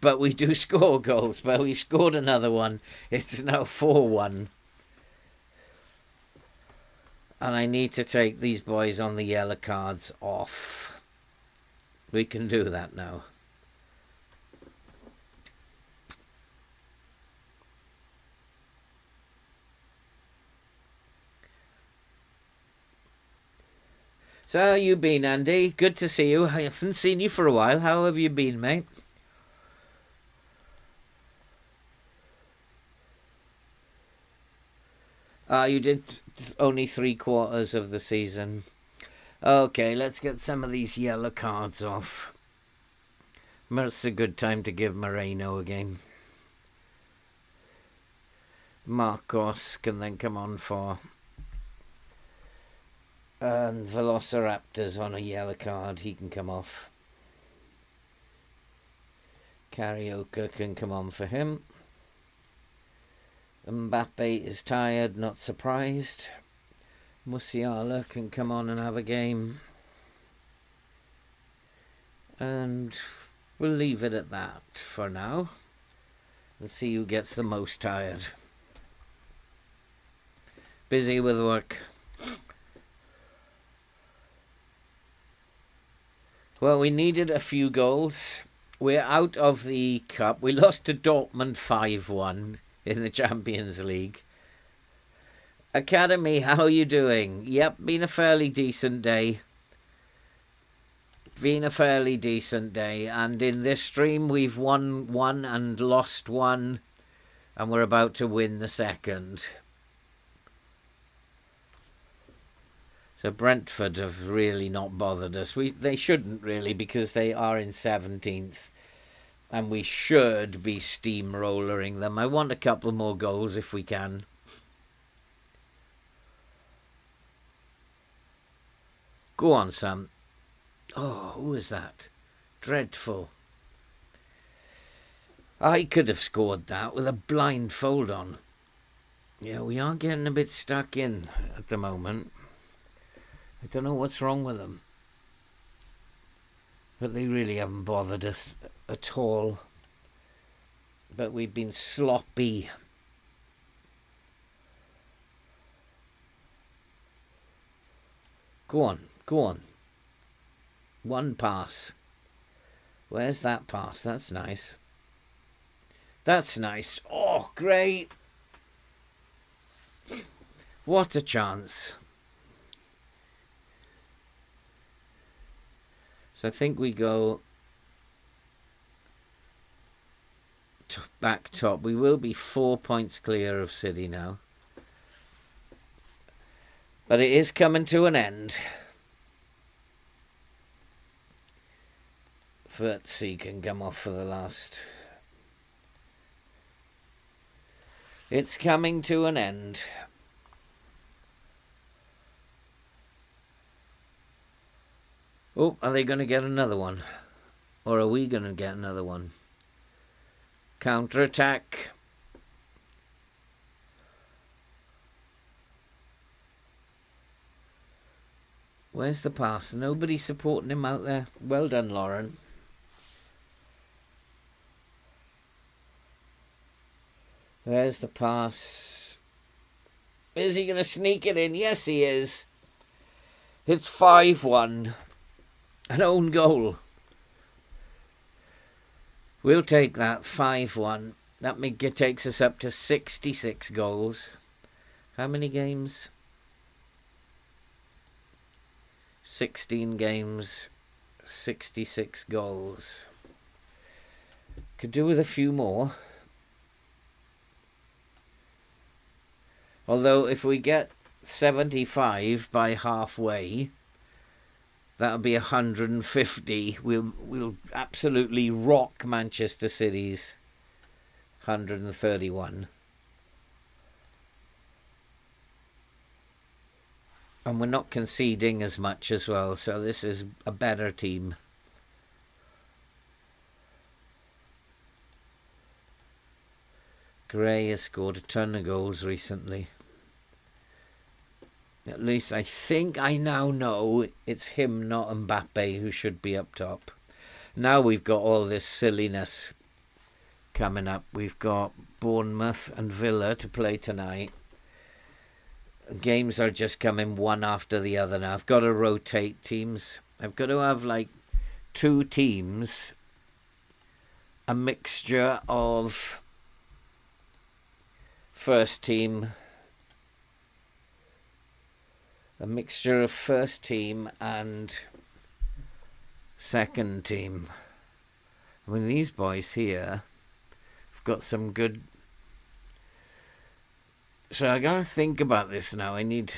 But we do score goals. But we've scored another one. It's now 4-1. And I need to take these boys on the yellow cards off. We can do that now. So how you been, Andy? Good to see you. I haven't seen you for a while. How have you been, mate? You did only 3/4 of the season. Okay, let's get some of these yellow cards off. It's a good time to give Moreno a game. Marcos can then come on for... And Velociraptor's on a yellow card. He can come off. Carioca can come on for him. Mbappe is tired, not surprised. Musiala can come on and have a game. And we'll leave it at that for now. Let's see who gets the most tired. Busy with work. Well, we needed a few goals. We're out of the cup. We lost to Dortmund 5-1 in the Champions League. Academy, how are you doing? Yep, been a fairly decent day. And in this stream, we've won one and lost one. And we're about to win the second. So Brentford have really not bothered us. They shouldn't really, because they are in 17th. And we should be steamrollering them. I want a couple more goals if we can. Go on, Sam. Oh, who is that? Dreadful. I could have scored that with a blindfold on. Yeah, we are getting a bit stuck in at the moment. I don't know what's wrong with them. But they really haven't bothered us at all. But we've been sloppy. Go on, go on. One pass. Where's that pass? That's nice. That's nice. Oh, great. What a chance. So I think we go back top. We will be 4 points clear of City now. But it is coming to an end. Vertzi can come off for the last. It's coming to an end. Oh, are they going to get another one? Or are we going to get another one? Counter-attack. Where's the pass? Nobody supporting him out there. Well done, Lauren. There's the pass. Is he going to sneak it in? Yes, he is. It's 5-1. An own goal. We'll take that. 5-1. That takes us up to 66 goals. How many games? 16 games, 66 goals. Could do with a few more. Although if we get 75 by halfway, that'll be 150. We'll absolutely rock Manchester City's 131. And we're not conceding as much as well, so this is a better team. Gray has scored a ton of goals recently. At least I think I now know it's him, not Mbappe, who should be up top. Now we've got all this silliness coming up. We've got Bournemouth and Villa to play tonight. Games are just coming one after the other now. I've got to rotate teams. I've got to have like 2 teams, a mixture of first team, and second team. I mean, these boys here have got some good. So I gotta think about this now. I need.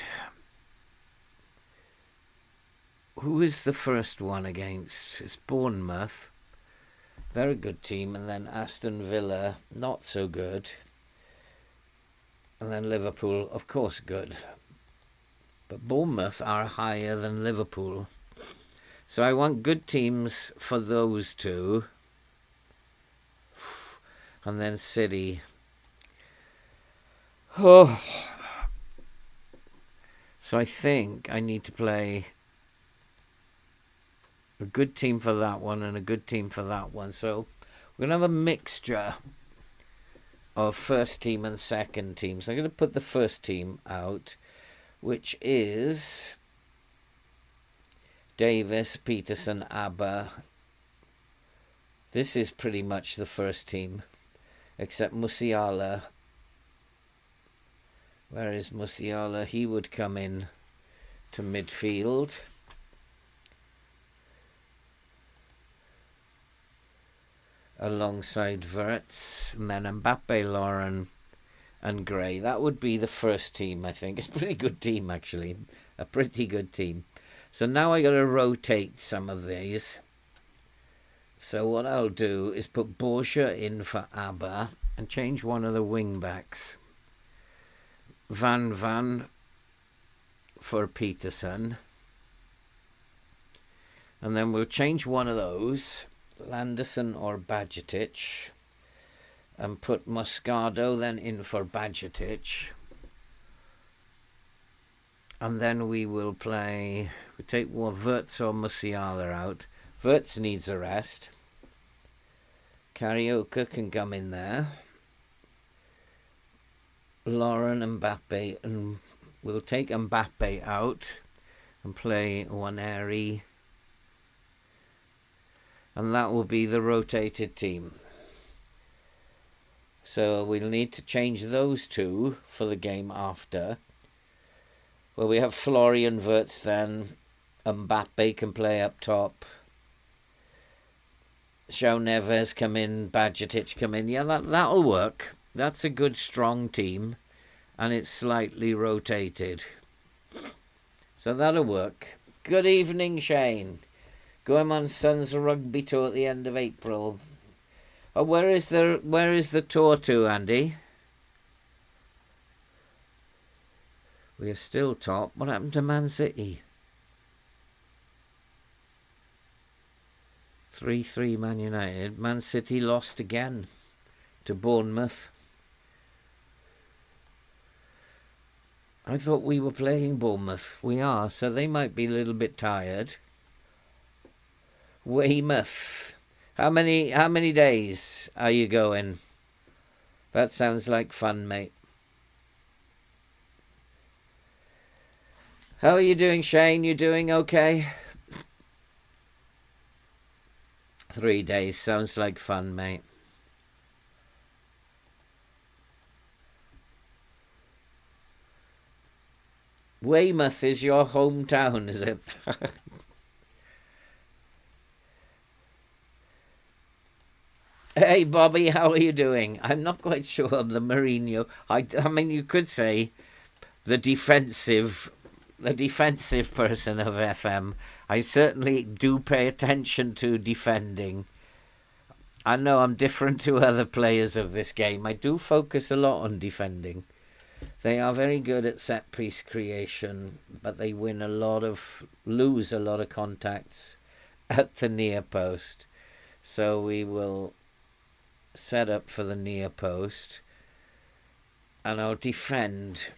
Who is the first one against? It's Bournemouth. They're a good team, and then Aston Villa, not so good. And then Liverpool, of course, good. But Bournemouth are higher than Liverpool. So I want good teams for those two. And then City. Oh. So I think I need to play a good team for that one and a good team for that one. So we're going to have a mixture of first team and second team. So I'm going to put the first team out, which is Davis, Peterson, Abba. This is pretty much the first team, except Musiala. Where is Musiala? He would come in to midfield. Alongside Wirtz, and then Mbappe, Lauren, and Gray. That would be the first team, I think. It's a pretty good team, actually. A pretty good team. So now I got to rotate some of these. So what I'll do is put Borgia in for Abba and change one of the wing backs. Van for Peterson. And then we'll change one of those, Landerson or Bajcetic, and put Moscardo then in for Bajcetic. And then we will play, we take Wirtz or Musiala out. Wirtz needs a rest. Carioca can come in there. Lauren, Mbappe, and we'll take Mbappe out and play Waneri. And that will be the rotated team. So we'll need to change those two for the game after. Well, we have Florian Wirtz then. Mbappe can play up top. João Neves come in. Bajcetic come in. Yeah, that'll work. That's a good, strong team. And it's slightly rotated. So that'll work. Good evening, Shane. Going on Sons Rugby Tour at the end of April. Oh, where is the tour to, Andy? We are still top. What happened to Man City? 3-3 Man United. Man City lost again to Bournemouth. I thought we were playing Bournemouth. We are, so they might be a little bit tired. Weymouth. How many days are you going? That sounds like fun, mate. How are you doing, Shane? You doing okay? 3 days sounds like fun, mate. Weymouth is your hometown, is it? Hey, Bobby, how are you doing? I'm not quite sure of the Mourinho. I mean, you could say the defensive person of FM. I certainly do pay attention to defending. I know I'm different to other players of this game. I do focus a lot on defending. They are very good at set piece creation, but they lose a lot of contacts at the near post. So we will set up for the near post, and I'll defend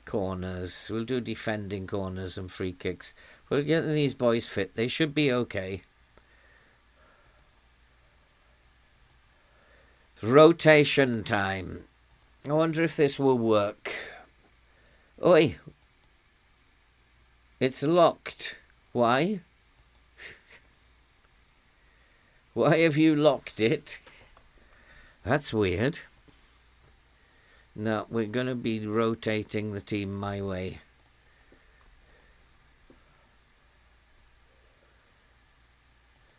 corners. We'll do defending corners and free kicks. We'll get these boys fit. They should be okay. Rotation time. I wonder if this will work. Oi. It's locked. Why? Why have you locked it? That's weird. No, we're going to be rotating the team my way.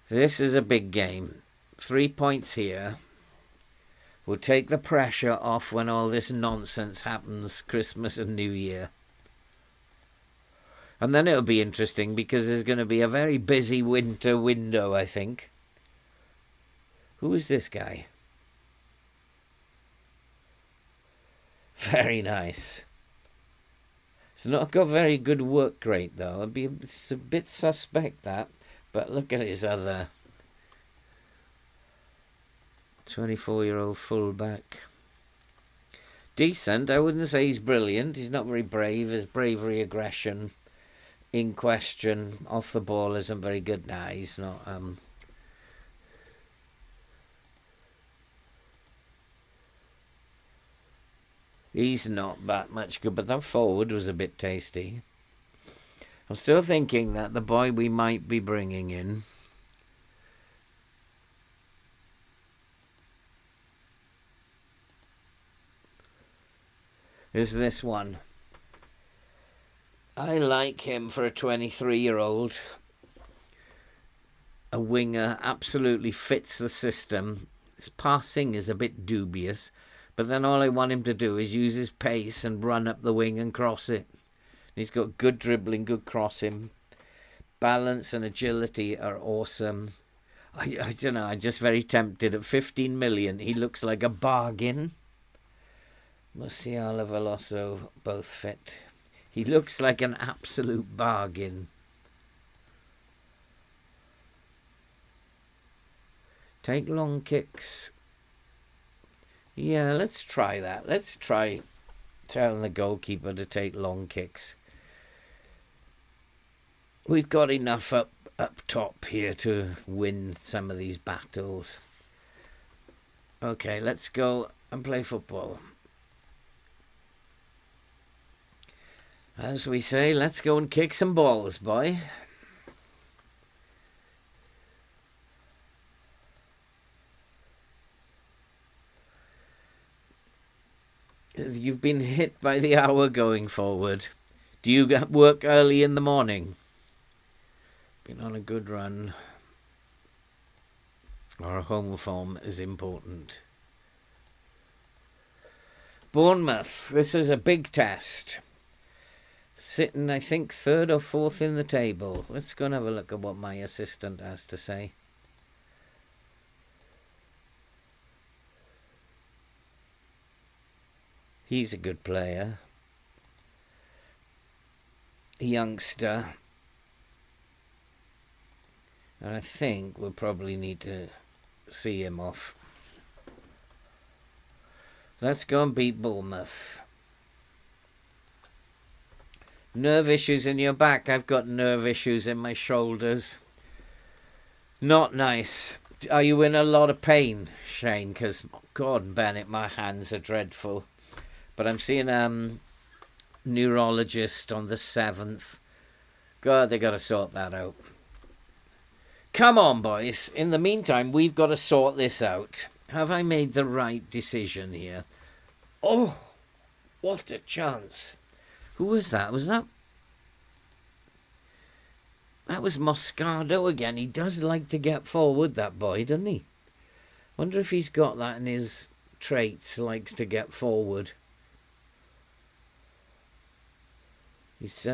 This is a big game. 3 points here. We'll take the pressure off when all this nonsense happens, Christmas and New Year. And then it'll be interesting because there's going to be a very busy winter window, I think. Who is this guy? Very nice. It's not got very good work rate, though. It's a bit suspect, that. But look at his other 24-year-old fullback. Decent. I wouldn't say he's brilliant. He's not very brave. His bravery, aggression in question off the ball isn't very good. Nah, he's not. He's not that much good, but that forward was a bit tasty. I'm still thinking that the boy we might be bringing in is this one. I like him for a 23-year-old. A winger, absolutely fits the system. His passing is a bit dubious, but then all I want him to do is use his pace and run up the wing and cross it. He's got good dribbling, good crossing. Balance and agility are awesome. I don't know, I'm just very tempted. At 15 million, he looks like a bargain. Musiala, Veloso, both fit. He looks like an absolute bargain. Take long kicks. Yeah, let's try that. Let's try telling the goalkeeper to take long kicks. We've got enough up top here to win some of these battles. Okay, let's go and play football. As we say, let's go and kick some balls, boy. You've been hit by the hour going forward. Do you work early in the morning? Been on a good run. Our home form is important. Bournemouth, this is a big test. Sitting, I think, 3rd or 4th in the table. Let's go and have a look at what my assistant has to say. He's a good player. A youngster. And I think we'll probably need to see him off. Let's go and beat Bournemouth. Nerve issues in your back. I've got nerve issues in my shoulders. Not nice. Are you in a lot of pain, Shane? Because, God, Bennett, my hands are dreadful. But I'm seeing a neurologist on the 7th. God, they got to sort that out. Come on, boys. In the meantime, we've got to sort this out. Have I made the right decision here? Oh, what a chance. Who was that? That was Moscardo again. He does like to get forward, that boy, doesn't he? Wonder if he's got that in his traits, likes to get forward. He's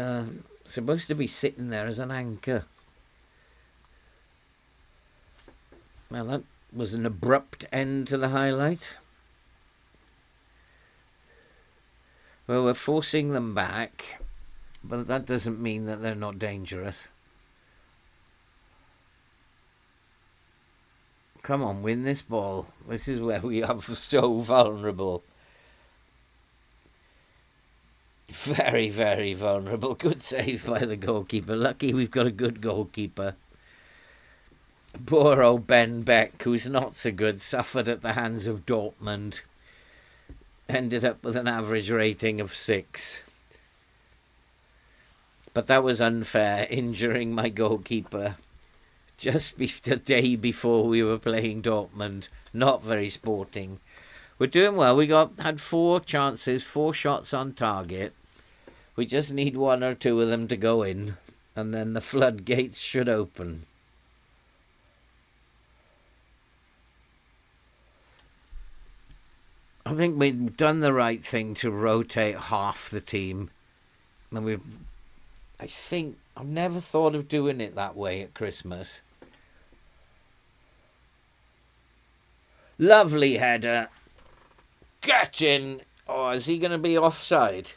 supposed to be sitting there as an anchor. Well, that was an abrupt end to the highlight. Well, we're forcing them back, but that doesn't mean that they're not dangerous. Come on, win this ball. This is where we are so vulnerable. Very, very vulnerable. Good save by the goalkeeper. Lucky we've got a good goalkeeper. Poor old Ben Beck, who's not so good, suffered at the hands of Dortmund. Ended up with an average rating of 6. But that was unfair, injuring my goalkeeper just the day before we were playing Dortmund. Not very sporting. We're doing well. We had 4 chances, 4 shots on target. We just need 1 or 2 of them to go in, and then the floodgates should open. I think we've done the right thing to rotate half the team. And I've never thought of doing it that way at Christmas. Lovely header. Get in. Oh, is he going to be offside?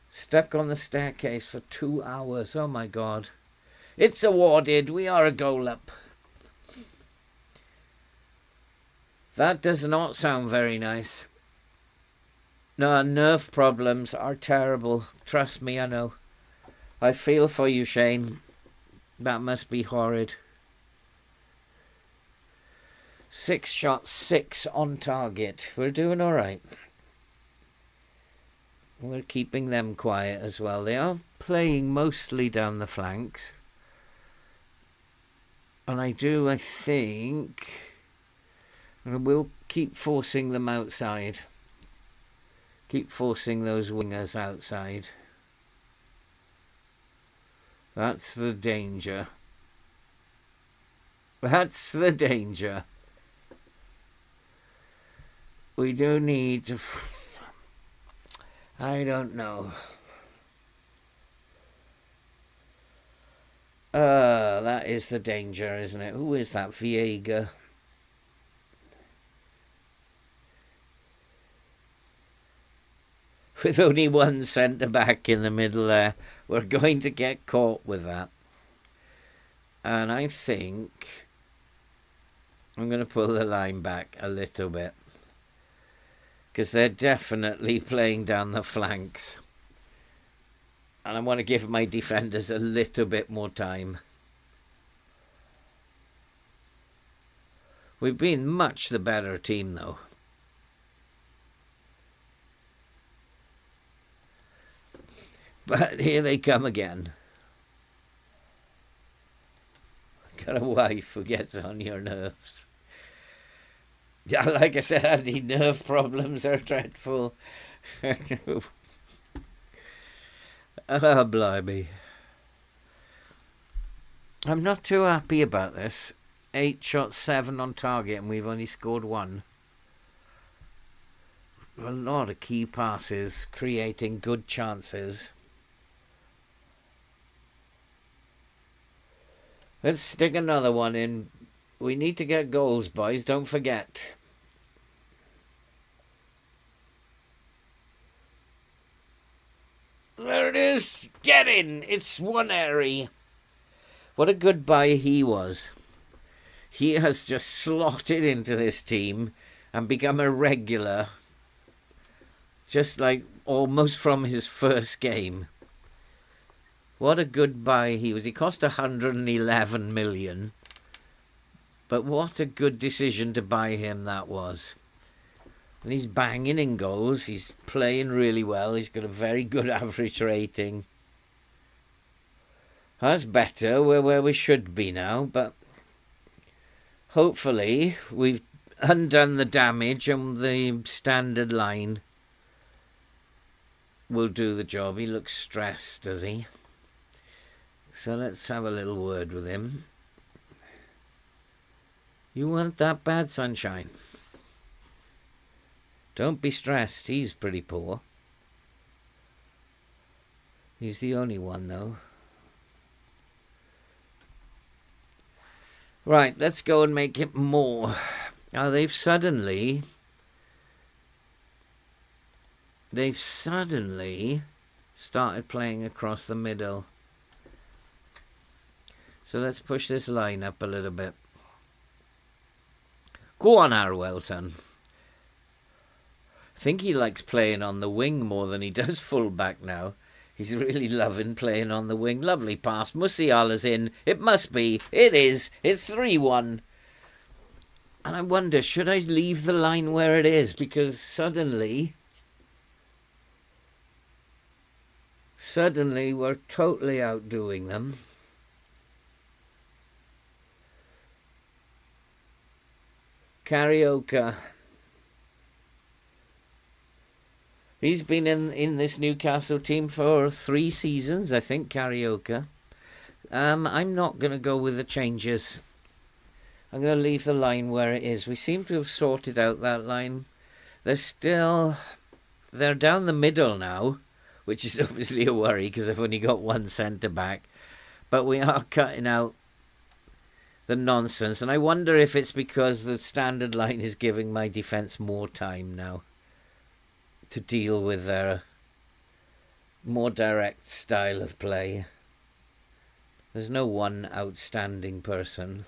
Stuck on the staircase for 2 hours. Oh, my God. It's awarded. We are a goal up. That does not sound very nice. No, nerve problems are terrible. Trust me, I know. I feel for you, Shane. That must be horrid. 6 shots, 6 on target. We're doing all right. We're keeping them quiet as well. They are playing mostly down the flanks. And I think... And we'll keep forcing them outside. Keep forcing those wingers outside. That's the danger. That's the danger. We do need to... I don't know. That is the danger, isn't it? Who is that? Viega. With only 1 centre-back in the middle there, we're going to get caught with that. And I think I'm going to pull the line back a little bit. Because they're definitely playing down the flanks. And I want to give my defenders a little bit more time. We've been much the better team, though. But here they come again. Got a wife who gets on your nerves. Yeah, like I said, Andy, nerve problems are dreadful. Oh, blimey. I'm not too happy about this. 8 shots, 7 on target, and we've only scored 1. A lot of key passes, creating good chances. Let's stick another one in. We need to get goals, boys. Don't forget. There it is. Get in. It's Swaneri. What a good buy he was. He has just slotted into this team and become a regular. Just like almost from his first game. What a good buy he was. He cost 111 million. But what a good decision to buy him that was. And he's banging in goals. He's playing really well. He's got a very good average rating. That's better. We're where we should be now. But hopefully we've undone the damage, and the standard line will do the job. He looks stressed, does he? So let's have a little word with him. You weren't that bad, Sunshine. Don't be stressed. He's pretty poor. He's the only one, though. Right, let's go and make it more. Now, they've suddenly started playing across the middle. So let's push this line up a little bit. Go on, Harwell, son. I think he likes playing on the wing more than he does full-back now. He's really loving playing on the wing. Lovely pass. Musiala's in. It must be. It is. It's 3-1. And I wonder, should I leave the line where it is? Because suddenly we're totally outdoing them. Karaoke. He's been in this Newcastle team for 3 seasons, I think, Karaoke. I'm not going to go with the changes. I'm going to leave the line where it is. We seem to have sorted out that line. They're down the middle now, which is obviously a worry because I've only got one centre-back. But we are cutting out the nonsense. And I wonder if it's because the standard line is giving my defence more time now to deal with their more direct style of play. There's no one outstanding person.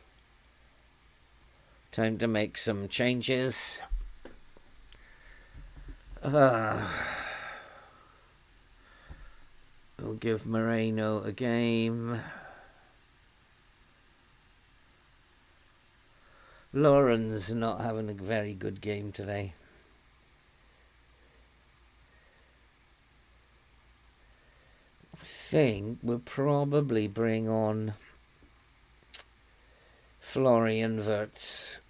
Time to make some changes. We'll give Moreno a game. Lauren's not having a very good game today. I think we'll probably bring on Florian Wirtz.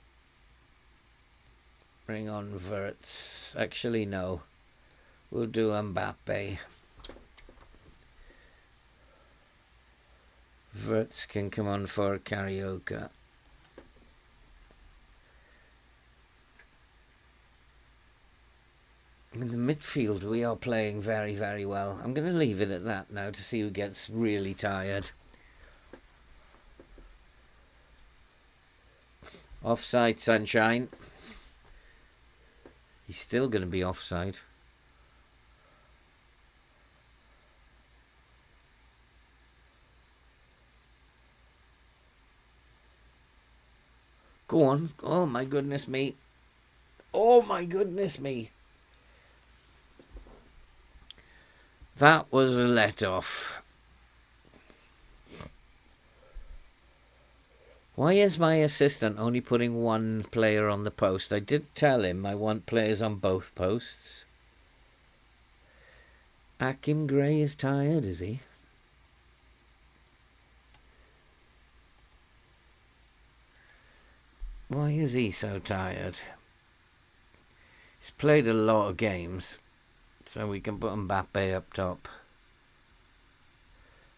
Bring on Wirtz. Actually, no. We'll do Mbappe. Wirtz can come on for Karaoke. In the midfield, we are playing very, very well. I'm going to leave it at that now to see who gets really tired. Offside, Sunshine. He's still going to be offside. Go on. Oh, my goodness me. Oh, my goodness me. That was a let-off. Why is my assistant only putting one player on the post? I did tell him I want players on both posts. Akim Gray is tired, is he? Why is he so tired? He's played a lot of games. So we can put Mbappe up top.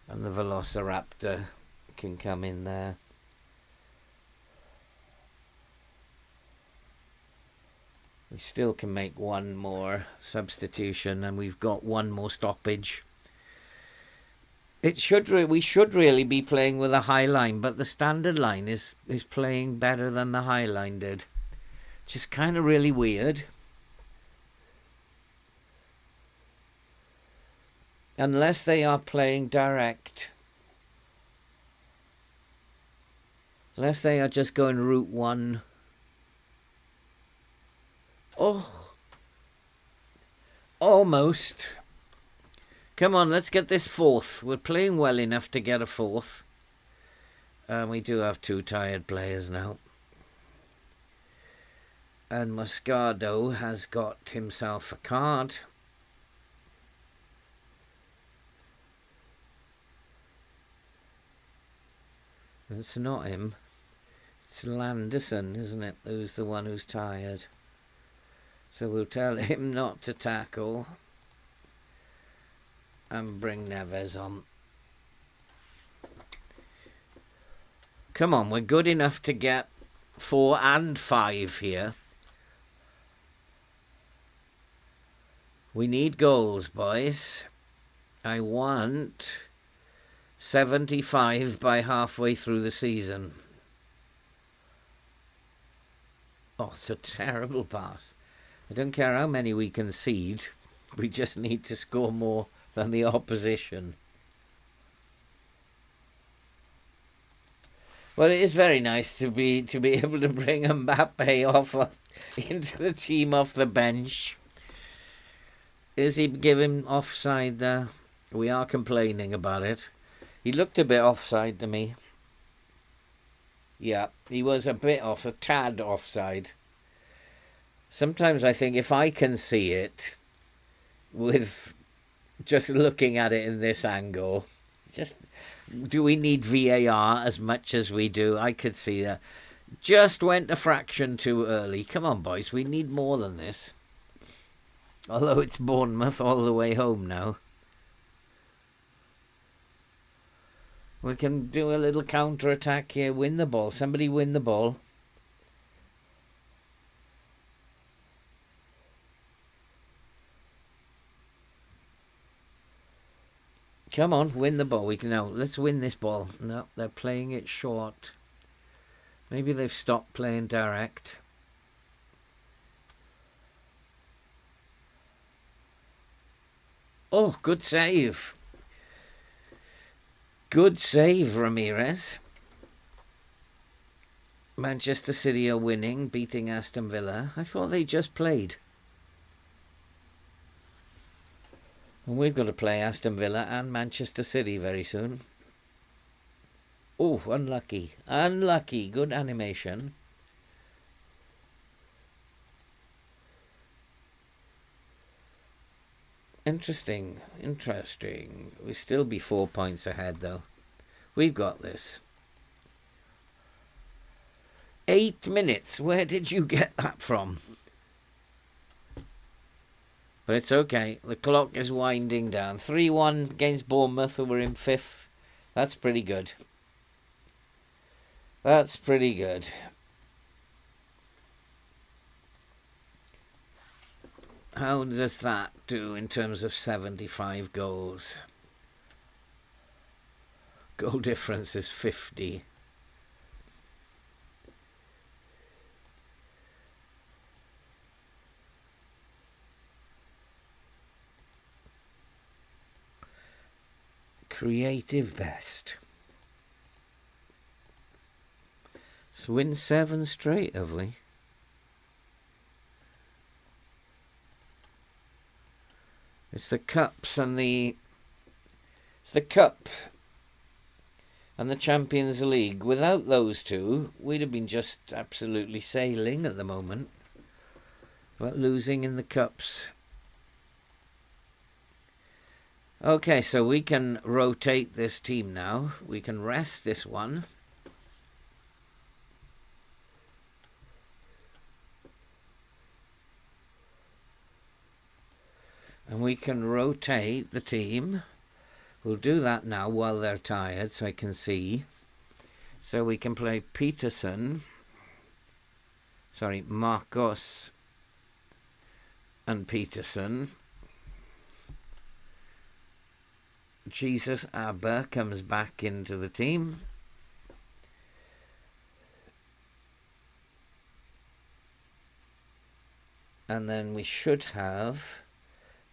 And the Velociraptor can come in there. We still can make one more substitution, and we've got one more stoppage. We should really be playing with a high line, but the standard line is playing better than the high line did. Which is kind of really weird. Unless they are playing direct. Unless they are just going route 1. Oh. Almost. Come on, let's get this 4th. We're playing well enough to get a 4th. We do have 2 tired players now. And Moscardo has got himself a card. It's not him. It's Landerson, isn't it? Who's the one who's tired. So we'll tell him not to tackle. And bring Neves on. Come on, we're good enough to get 4 and 5 here. We need goals, boys. I want 75 by halfway through the season. Oh, it's a terrible pass. I don't care how many we concede. We just need to score more than the opposition. Well, it is very nice to be able to bring Mbappe off into the team off the bench. Is he giving offside there? We are complaining about it. He looked a bit offside to me. Yeah, he was a bit off, a tad offside. Sometimes I think if I can see it with just looking at it in this angle, do we need VAR as much as we do? I could see that. Just went a fraction too early. Come on, boys, we need more than this. Although it's Bournemouth all the way home now. We can do a little counter-attack here, win the ball. Somebody win the ball. Come on, win the ball. Let's win this ball. No, they're playing it short. Maybe they've stopped playing direct. Oh, good save. Good save, Ramirez. Manchester City are winning, beating Aston Villa. I thought they just played. And we've got to play Aston Villa and Manchester City very soon. Oh, unlucky. Unlucky. Good animation. Interesting. We still be 4 points ahead, though. We've got this. 8 minutes. Where did you get that from? But it's okay. The clock is winding down. 3-1 against Bournemouth, who were in 5th. That's pretty good. That's pretty good. How does that do in terms of 75 goals? Goal difference is 50. Creative best. So win 7 straight, have we? It's the cups and it's the cup and the Champions League. Without those two, we'd have been just absolutely sailing at the moment. But losing in the cups. Okay, so we can rotate this team now. We can rest this one. And we can rotate the team. We'll do that now while they're tired so I can see. So we can play Marcos and Peterson. Jesus Abba comes back into the team. And then we should have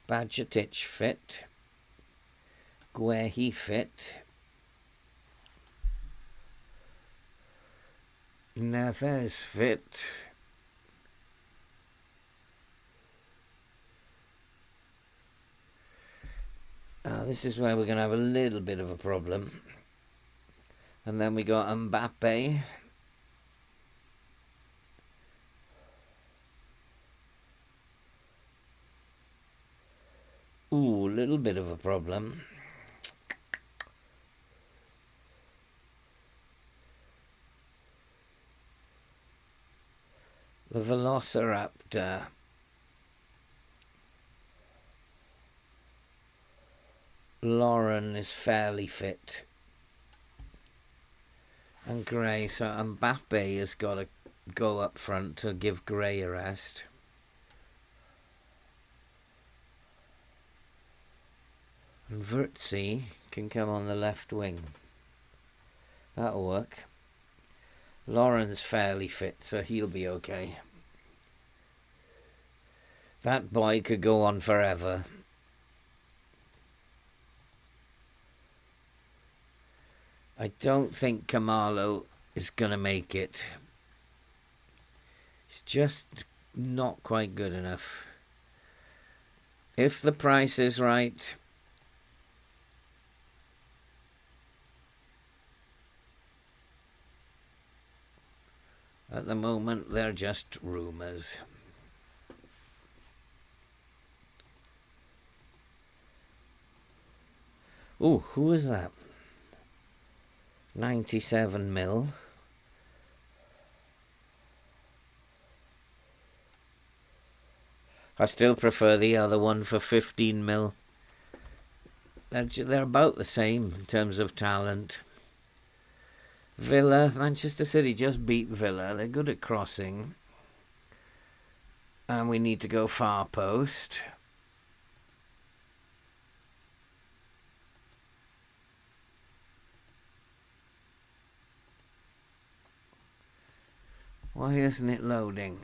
Bajcetic fit. Guehi fit. Neves fit. This is where we're going to have a little bit of a problem. And then we got Mbappe. Ooh, a little bit of a problem. The Velociraptor. Lauren is fairly fit. And Gray, so Mbappe has got to go up front to give Gray a rest. And Vertzi can come on the left wing. That'll work. Lauren's fairly fit, so he'll be okay. That boy could go on forever. I don't think Kamalo is going to make it. It's just not quite good enough. If the price is right, at the moment they're just rumours. Oh, who was that? 97 mil. I still prefer the other one for 15 mil. They're about the same in terms of talent. Villa, Manchester City just beat Villa. They're good at crossing. And we need to go far post. Why isn't it loading?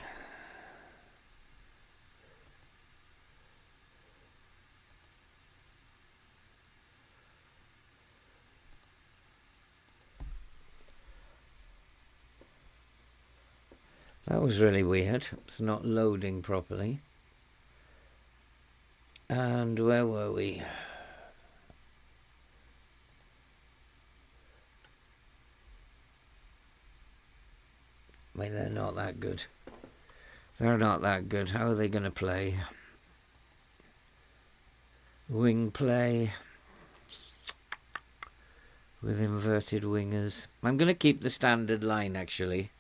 That was really weird. It's not loading properly. And where were we? I mean, they're not that good. They're not that good. How are they going to play? Wing play with inverted wingers. I'm going to keep the standard line, actually.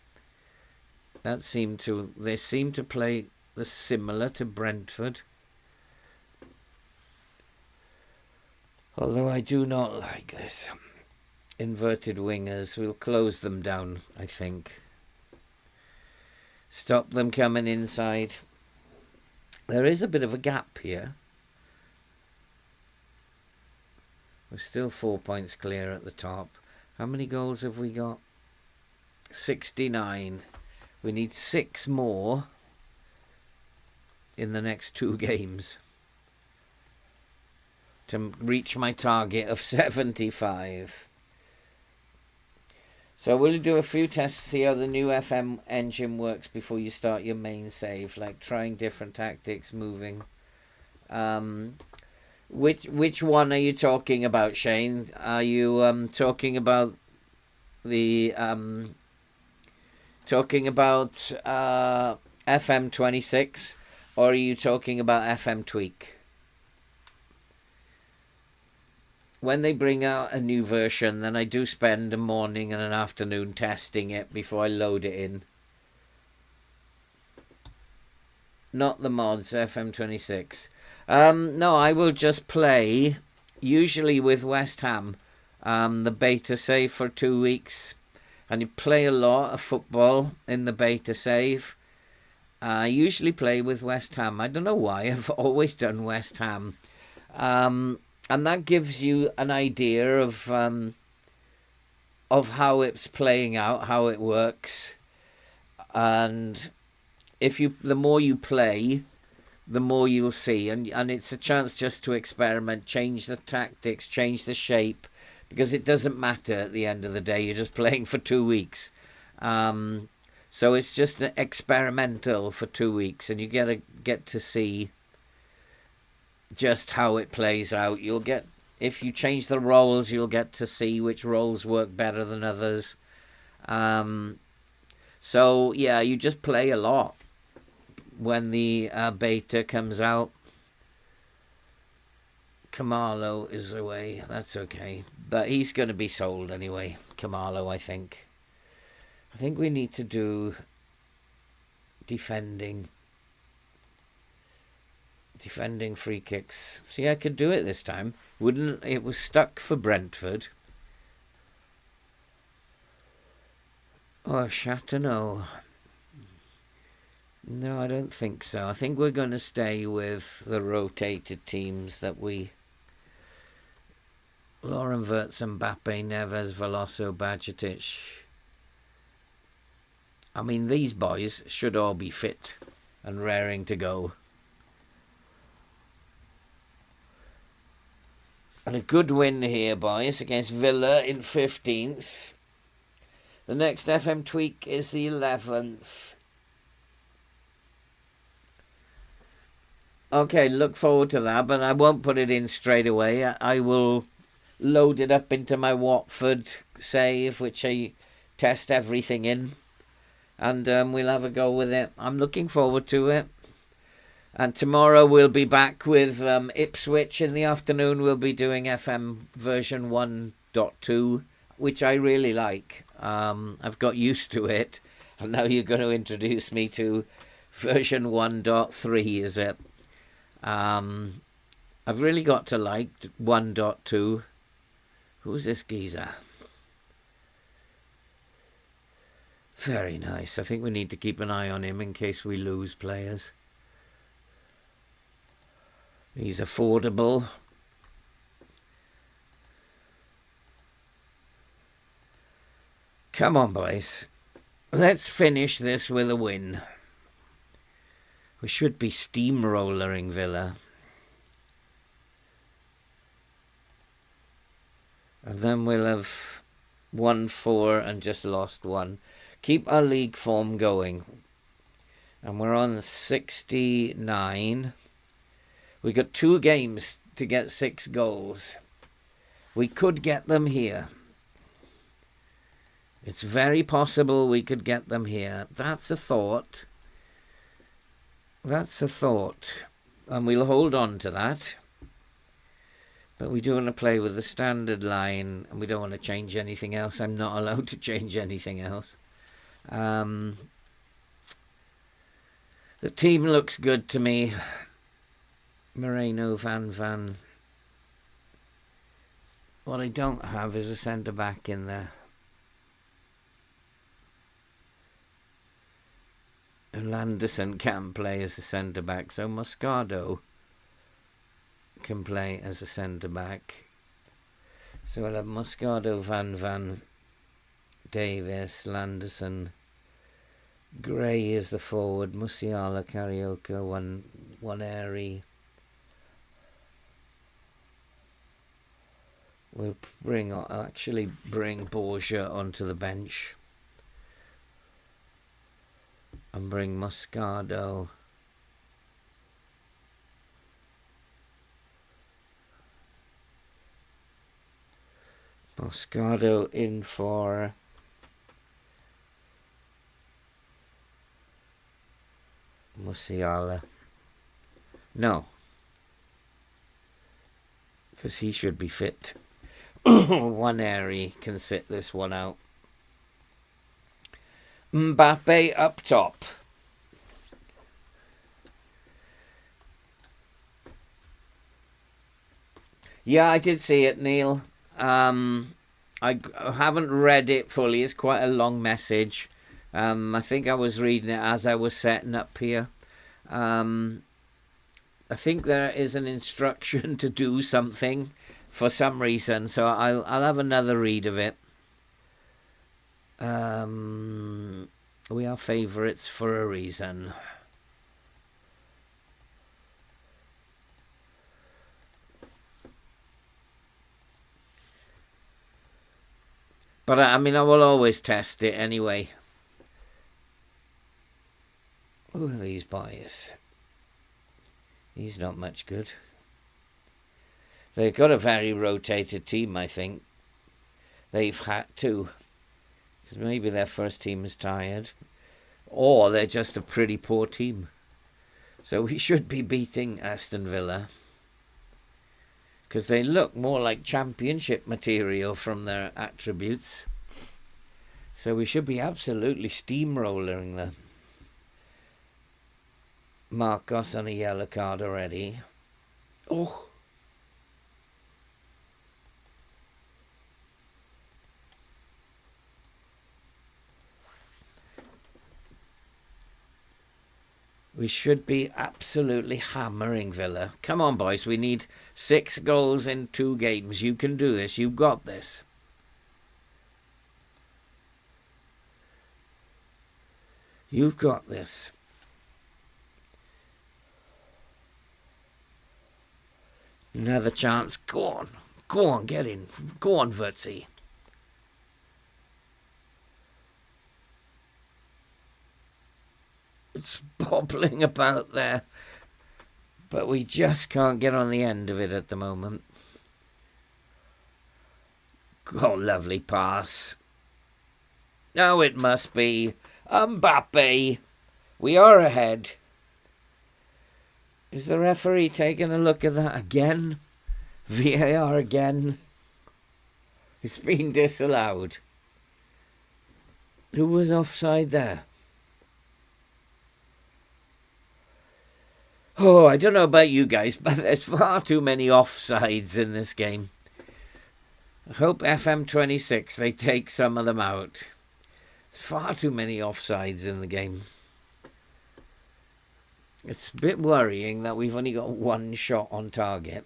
They seem to play the similar to Brentford. Although I do not like this. Inverted wingers. We'll close them down, I think. Stop them coming inside. There is a bit of a gap here. We're still 4 points clear at the top. How many goals have we got? 69. We need 6 more in the next 2 games to reach my target of 75. So we'll do a few tests to see how the new FM engine works before you start your main save, like trying different tactics, moving. Which one are you talking about, Shane? Are you talking about the FM 26, or are you talking about FM Tweak? When they bring out a new version, then I do spend a morning and an afternoon testing it before I load it in. Not the mods, FM26. No, I will just play, usually with West Ham, the beta save for 2 weeks. And you play a lot of football in the beta save. I usually play with West Ham. I don't know why. I've always done West Ham. And that gives you an idea of how it's playing out, how it works. And the more you play, the more you'll see. And it's a chance just to experiment, change the tactics, change the shape. Because it doesn't matter at the end of the day. You're just playing for 2 weeks. So it's just experimental for 2 weeks. And you get to see just how it plays out. If you change the roles, you'll get to see which roles work better than others. So yeah, you just play a lot when the beta comes out. Kamalo is away. That's okay, but he's going to be sold anyway. Kamalo, I think we need to do defending free kicks. See, I could do it this time. Wouldn't it? Was stuck for Brentford. Oh, Chateauneuf. No, I don't think so. I think we're going to stay with the rotated teams that we... Lauren Wirtz, Mbappe, Neves, Veloso, Bajcetic. I mean, these boys should all be fit and raring to go. And a good win here, boys, against Villa in 15th. The next FM tweak is the 11th. Okay, look forward to that, but I won't put it in straight away. I will load it up into my Watford save, which I test everything in. And we'll have a go with it. I'm looking forward to it. And tomorrow we'll be back with Ipswich in the afternoon. We'll be doing FM version 1.2, which I really like. I've got used to it. And now you're going to introduce me to version 1.3, is it? I've really got to like 1.2. Who's this geezer? Very nice. I think we need to keep an eye on him in case we lose players. He's affordable. Come on, boys. Let's finish this with a win. We should be steamrollering Villa. And then we'll have won 4 and just lost 1. Keep our league form going. And we're on 69. We got 2 games to get 6 goals. We could get them here. It's very possible we could get them here. That's a thought. That's a thought. And we'll hold on to that. But we do want to play with the standard line, and we don't want to change anything else. I'm not allowed to change anything else. The team looks good to me. Moreno, Van. What I don't have is a centre-back in there. And Anderson can't play as a centre-back, so Moscardo can play as a centre-back. So I'll have Moscardo, Van, Davis, Landerson. Gray is the forward. Musiala, Carioca, one airy. We'll actually bring Borgia onto the bench. And bring Moscardo. Moscardo in for Musiala. No. Because he should be fit. One airy can sit this one out. Mbappe up top. Yeah, I did see it, Neil. I haven't read it fully. It's quite a long message. I think I was reading it as I was setting up here. I think there is an instruction to do something for some reason, so I'll have another read of it. We are favourites for a reason. But I mean, I will always test it anyway. Who are these boys? He's not much good. They've got a very rotated team, I think. They've had to. Because maybe their first team is tired. Or they're just a pretty poor team. So we should be beating Aston Villa. Because they look more like championship material from their attributes. So we should be absolutely steamrolling them. Marcos on a yellow card already. Oh. We should be absolutely hammering Villa. Come on, boys. We need 6 goals in 2 games. You can do this. You've got this. You've got this. Another chance. Go on. Go on, get in. Go on, Vertzi. It's bobbling about there. But we just can't get on the end of it at the moment. Oh, lovely pass. Oh, it must be Mbappe. We are ahead. Is the referee taking a look at that again? VAR again. It's been disallowed. Who was offside there? Oh, I don't know about you guys, but there's far too many offsides in this game. I hope FM26, they take some of them out. There's far too many offsides in the game. It's a bit worrying that we've only got 1 shot on target.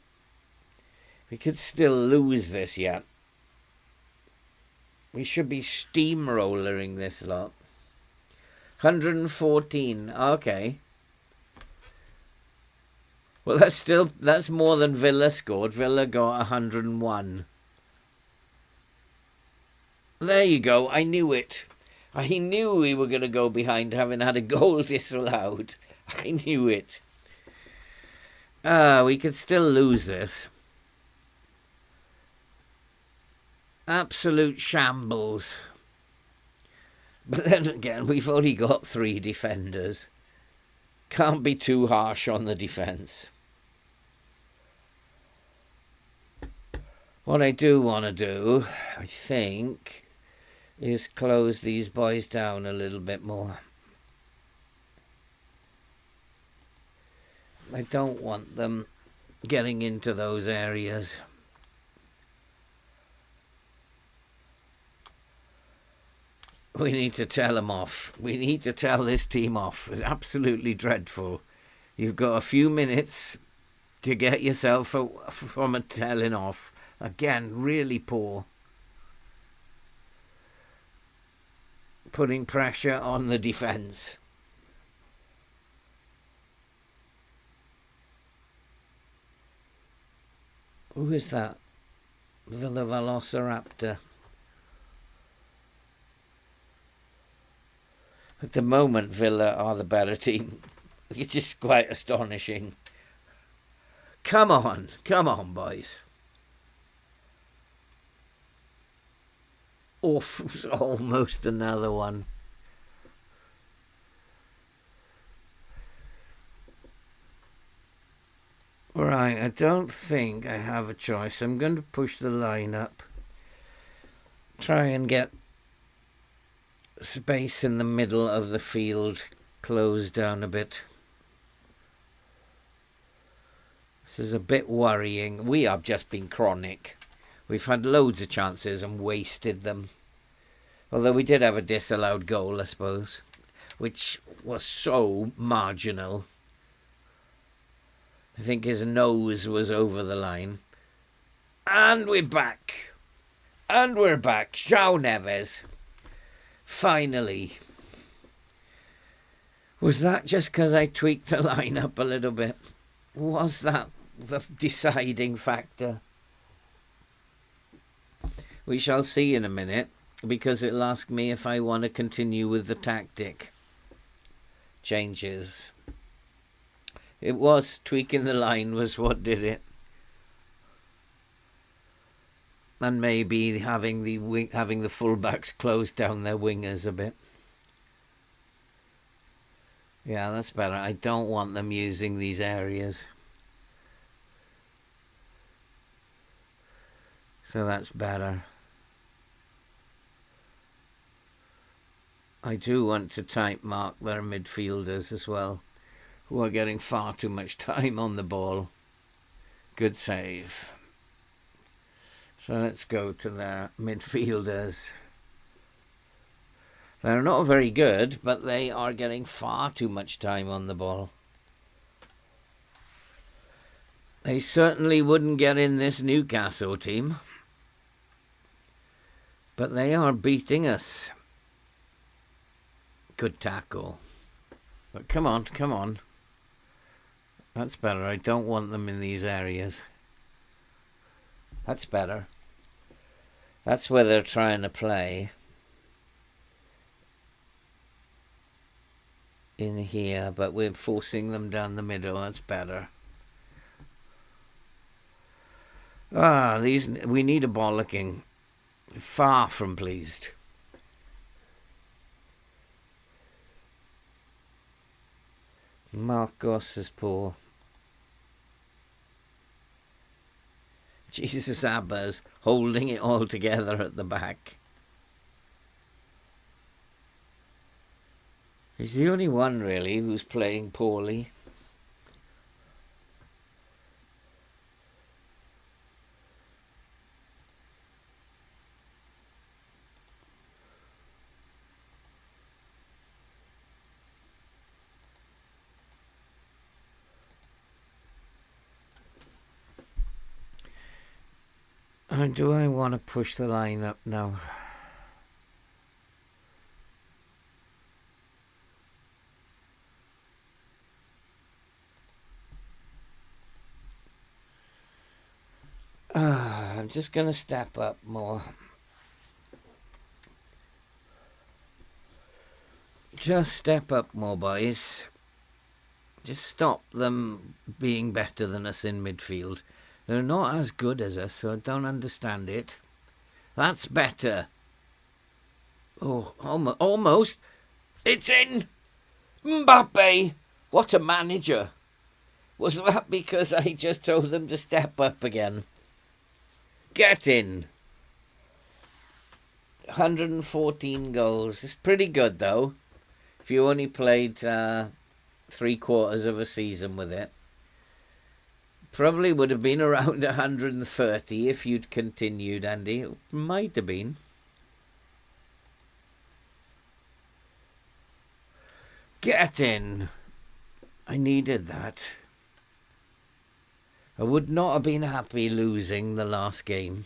We could still lose this yet. We should be steamrolling this lot. 114, okay. Well, that's more than Villa scored. Villa got 101. There you go. I knew it. I knew we were going to go behind having had a goal disallowed. I knew it. We could still lose this. Absolute shambles. But then again, we've only got 3 defenders. Can't be too harsh on the defence. What I do want to do, I think, is close these boys down a little bit more. I don't want them getting into those areas. We need to tell them off. We need to tell this team off. It's absolutely dreadful. You've got a few minutes to get yourself from a telling off. Again, really poor. Putting pressure on the defence. Who is that? Villa Velociraptor. At the moment, Villa are the better team. It's just quite astonishing. Come on, boys. Oof, almost another one. Right, I don't think I have a choice. I'm going to push the line up. Try and get space in the middle of the field closed down a bit. This is a bit worrying. We have just been chronic. We've had loads of chances and wasted them. Although we did have a disallowed goal, I suppose, which was so marginal. I think his nose was over the line. And we're back. And we're back. João Neves. Finally. Was that just because I tweaked the line up a little bit? Was that the deciding factor? We shall see in a minute, because it'll ask me if I want to continue with the tactic changes. It was tweaking the line was what did it. And maybe having the fullbacks close down their wingers a bit. Yeah, that's better. I don't want them using these areas. So that's better. I do want to type mark their midfielders as well. who are getting far too much time on the ball. Good save. So let's go to their midfielders. They're not very good, but they are getting far too much time on the ball. They certainly wouldn't get in this Newcastle team. But they are beating us. Good tackle. But come on, come on. That's better. I don't want them in these areas. That's better. That's where they're trying to play. In here, but we're forcing them down the middle. That's better. We need a bollocking. Far from pleased. Marcos is poor. Jesus Abba's holding it all together at the back. He's the only one, really, who's playing poorly. Do I want to push the line up now? I'm just going to step up more. Just step up more, boys. Just stop them being better than us in midfield. They're not as good as us, so I don't understand it. That's better. Oh, almost. It's in. Mbappe. What a manager. Was that because I just told them to step up again? Get in. 114 goals. It's pretty good, though. If you only played 3/4 of a season with it. Probably would have been around 130 if you'd continued, Andy. It might have been. Get in. I needed that. I would not have been happy losing the last game.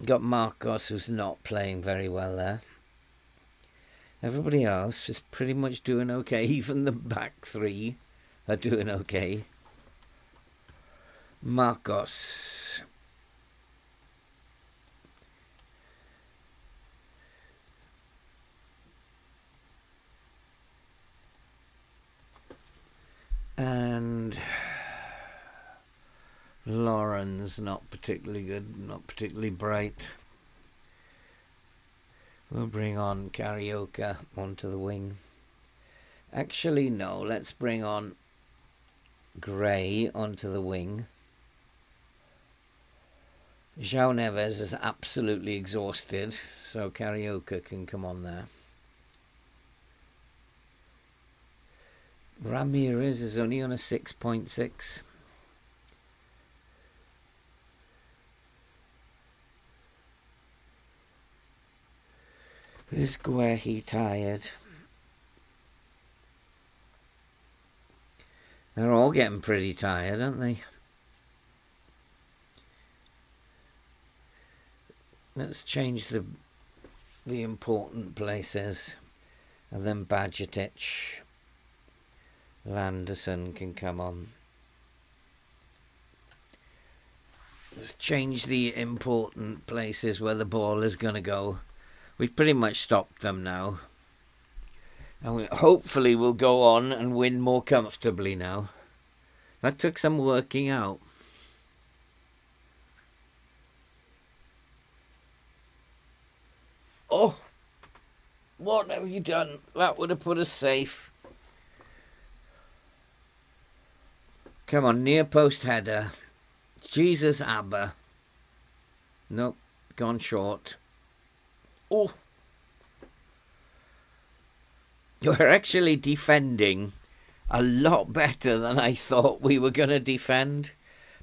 Got Marcos, who's not playing very well there. Everybody else is pretty much doing okay. Even the back three are doing okay. Marcos. And Lauren's not particularly good, not particularly bright. We'll bring on Karaoke onto the wing. Actually, no, let's bring on Gray onto the wing. João Neves is absolutely exhausted, so Karaoke can come on there. Ramirez is only on a 6.6. Is Guehi tired? They're all getting pretty tired, aren't they? Let's change the important places. And then Bajcetic, Landerson can come on. Let's change the important places where the ball is going to go. We've pretty much stopped them now. And hopefully we'll go on and win more comfortably now. That took some working out. Oh, what have you done? That would have put us safe. Come on, near post header. Jesus Abba. Nope, gone short. Oh. We're actually defending a lot better than I thought we were going to defend.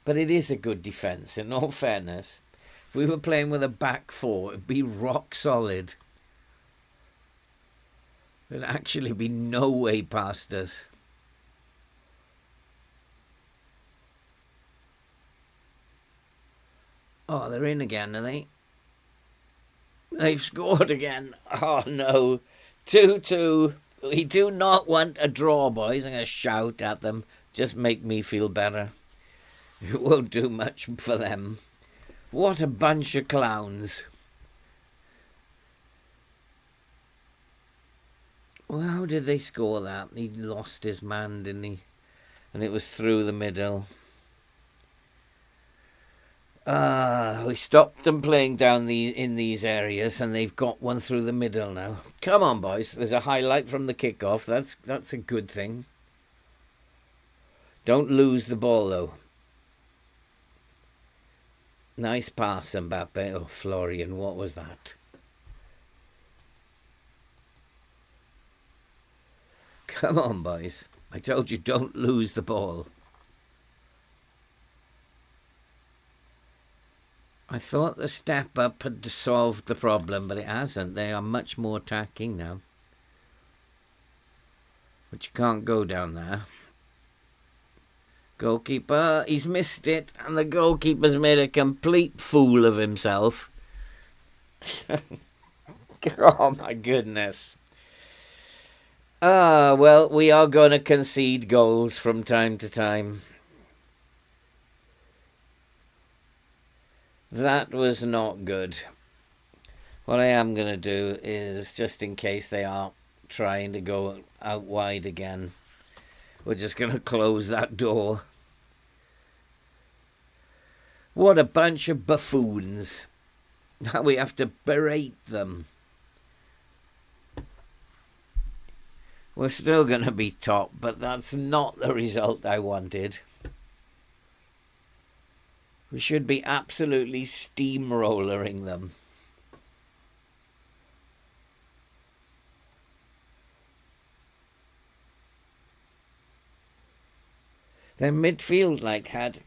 But it is a good defence, in all fairness. If we were playing with a back four, it'd be rock solid. There'd actually be no way past us. Oh, they're in again, are they? They've scored again. Oh, no. 2-2. We do not want a draw, boys. I'm going to shout at them. Just make me feel better. It won't do much for them. What a bunch of clowns. Well, how did they score that? He lost his man, didn't he? And it was through the middle. We stopped them playing down in these areas, and they've got one through the middle now. Come on, boys. There's a highlight from the kickoff. That's a good thing. Don't lose the ball, though. Nice pass, Mbappe. Oh, Florian, what was that? Come on, boys. I told you, don't lose the ball. I thought the step up had solved the problem, but it hasn't. They are much more attacking now. But you can't go down there. Goalkeeper, he's missed it, and the goalkeeper's made a complete fool of himself. Oh, my goodness. Well, we are going to concede goals from time to time. That was not good. What I am going to do is, just in case they are trying to go out wide again, we're just going to close that door. What a bunch of buffoons. Now we have to berate them. We're still going to be top, but that's not the result I wanted. We should be absolutely steamrollering them. Their midfield had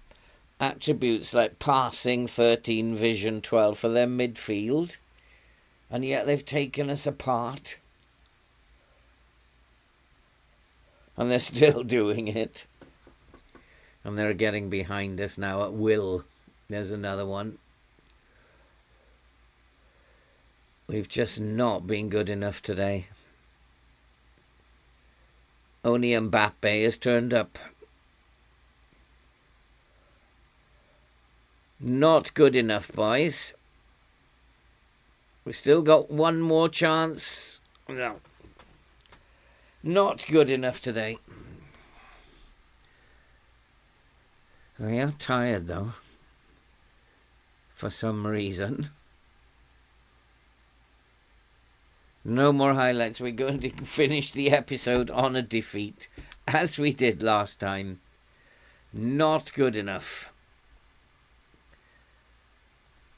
attributes like passing, 13, vision, 12 for their midfield. And yet they've taken us apart. And they're still doing it. And they're getting behind us now at will. There's another one. We've just not been good enough today. Only Mbappe has turned up. Not good enough, boys. We've still got one more chance. No. Not good enough today. They are tired, though. For some reason. No more highlights. We're going to finish the episode on a defeat, as we did last time. Not good enough.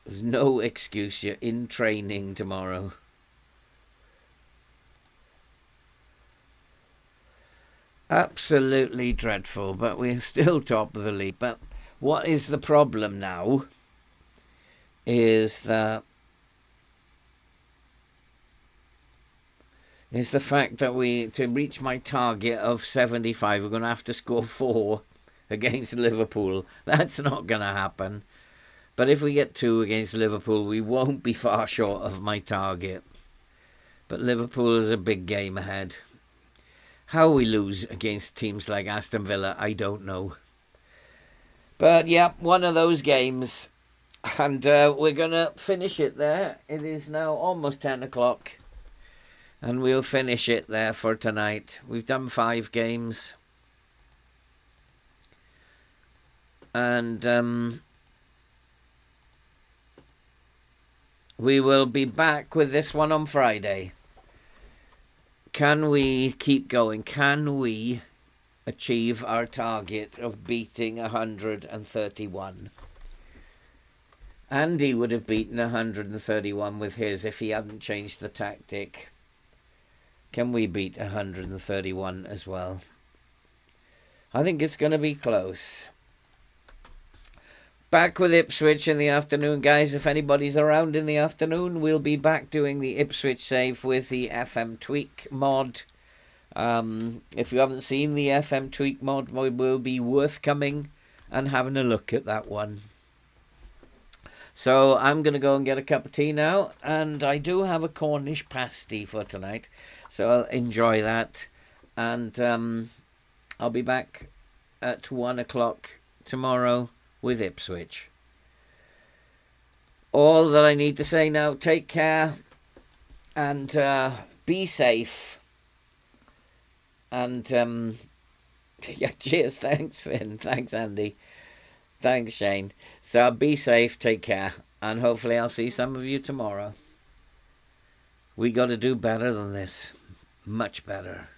There's no excuse. You're in training tomorrow. Absolutely dreadful, but we're still top of the league. But what is the problem now is the fact that to reach my target of 75, we're going to have to score 4 against Liverpool. That's not going to happen. But if we get 2 against Liverpool, we won't be far short of my target. But Liverpool is a big game ahead. How we lose against teams like Aston Villa, I don't know. But yeah, one of those games. And we're going to finish it there. It is now almost 10 o'clock. And we'll finish it there for tonight. We've done 5 games. And we will be back with this one on Friday. Can we keep going? Can we achieve our target of beating 131? Andy would have beaten 131 with his if he hadn't changed the tactic. can we beat 131 as well? I think it's going to be close. Back with Ipswich in the afternoon, guys. If anybody's around in the afternoon, we'll be back doing the Ipswich save with the FM Tweak mod. If you haven't seen the FM Tweak mod, it will be worth coming and having a look at that one. So I'm going to go and get a cup of tea now, and I do have a Cornish pasty for tonight, so I'll enjoy that. And I'll be back at 1 o'clock tomorrow with Ipswich. All that I need to say now, take care and be safe. And yeah, cheers. Thanks, Finn. Thanks, Andy. Thanks, Shane. So be safe, take care, and hopefully I'll see some of you tomorrow. We got to do better than this. Much better.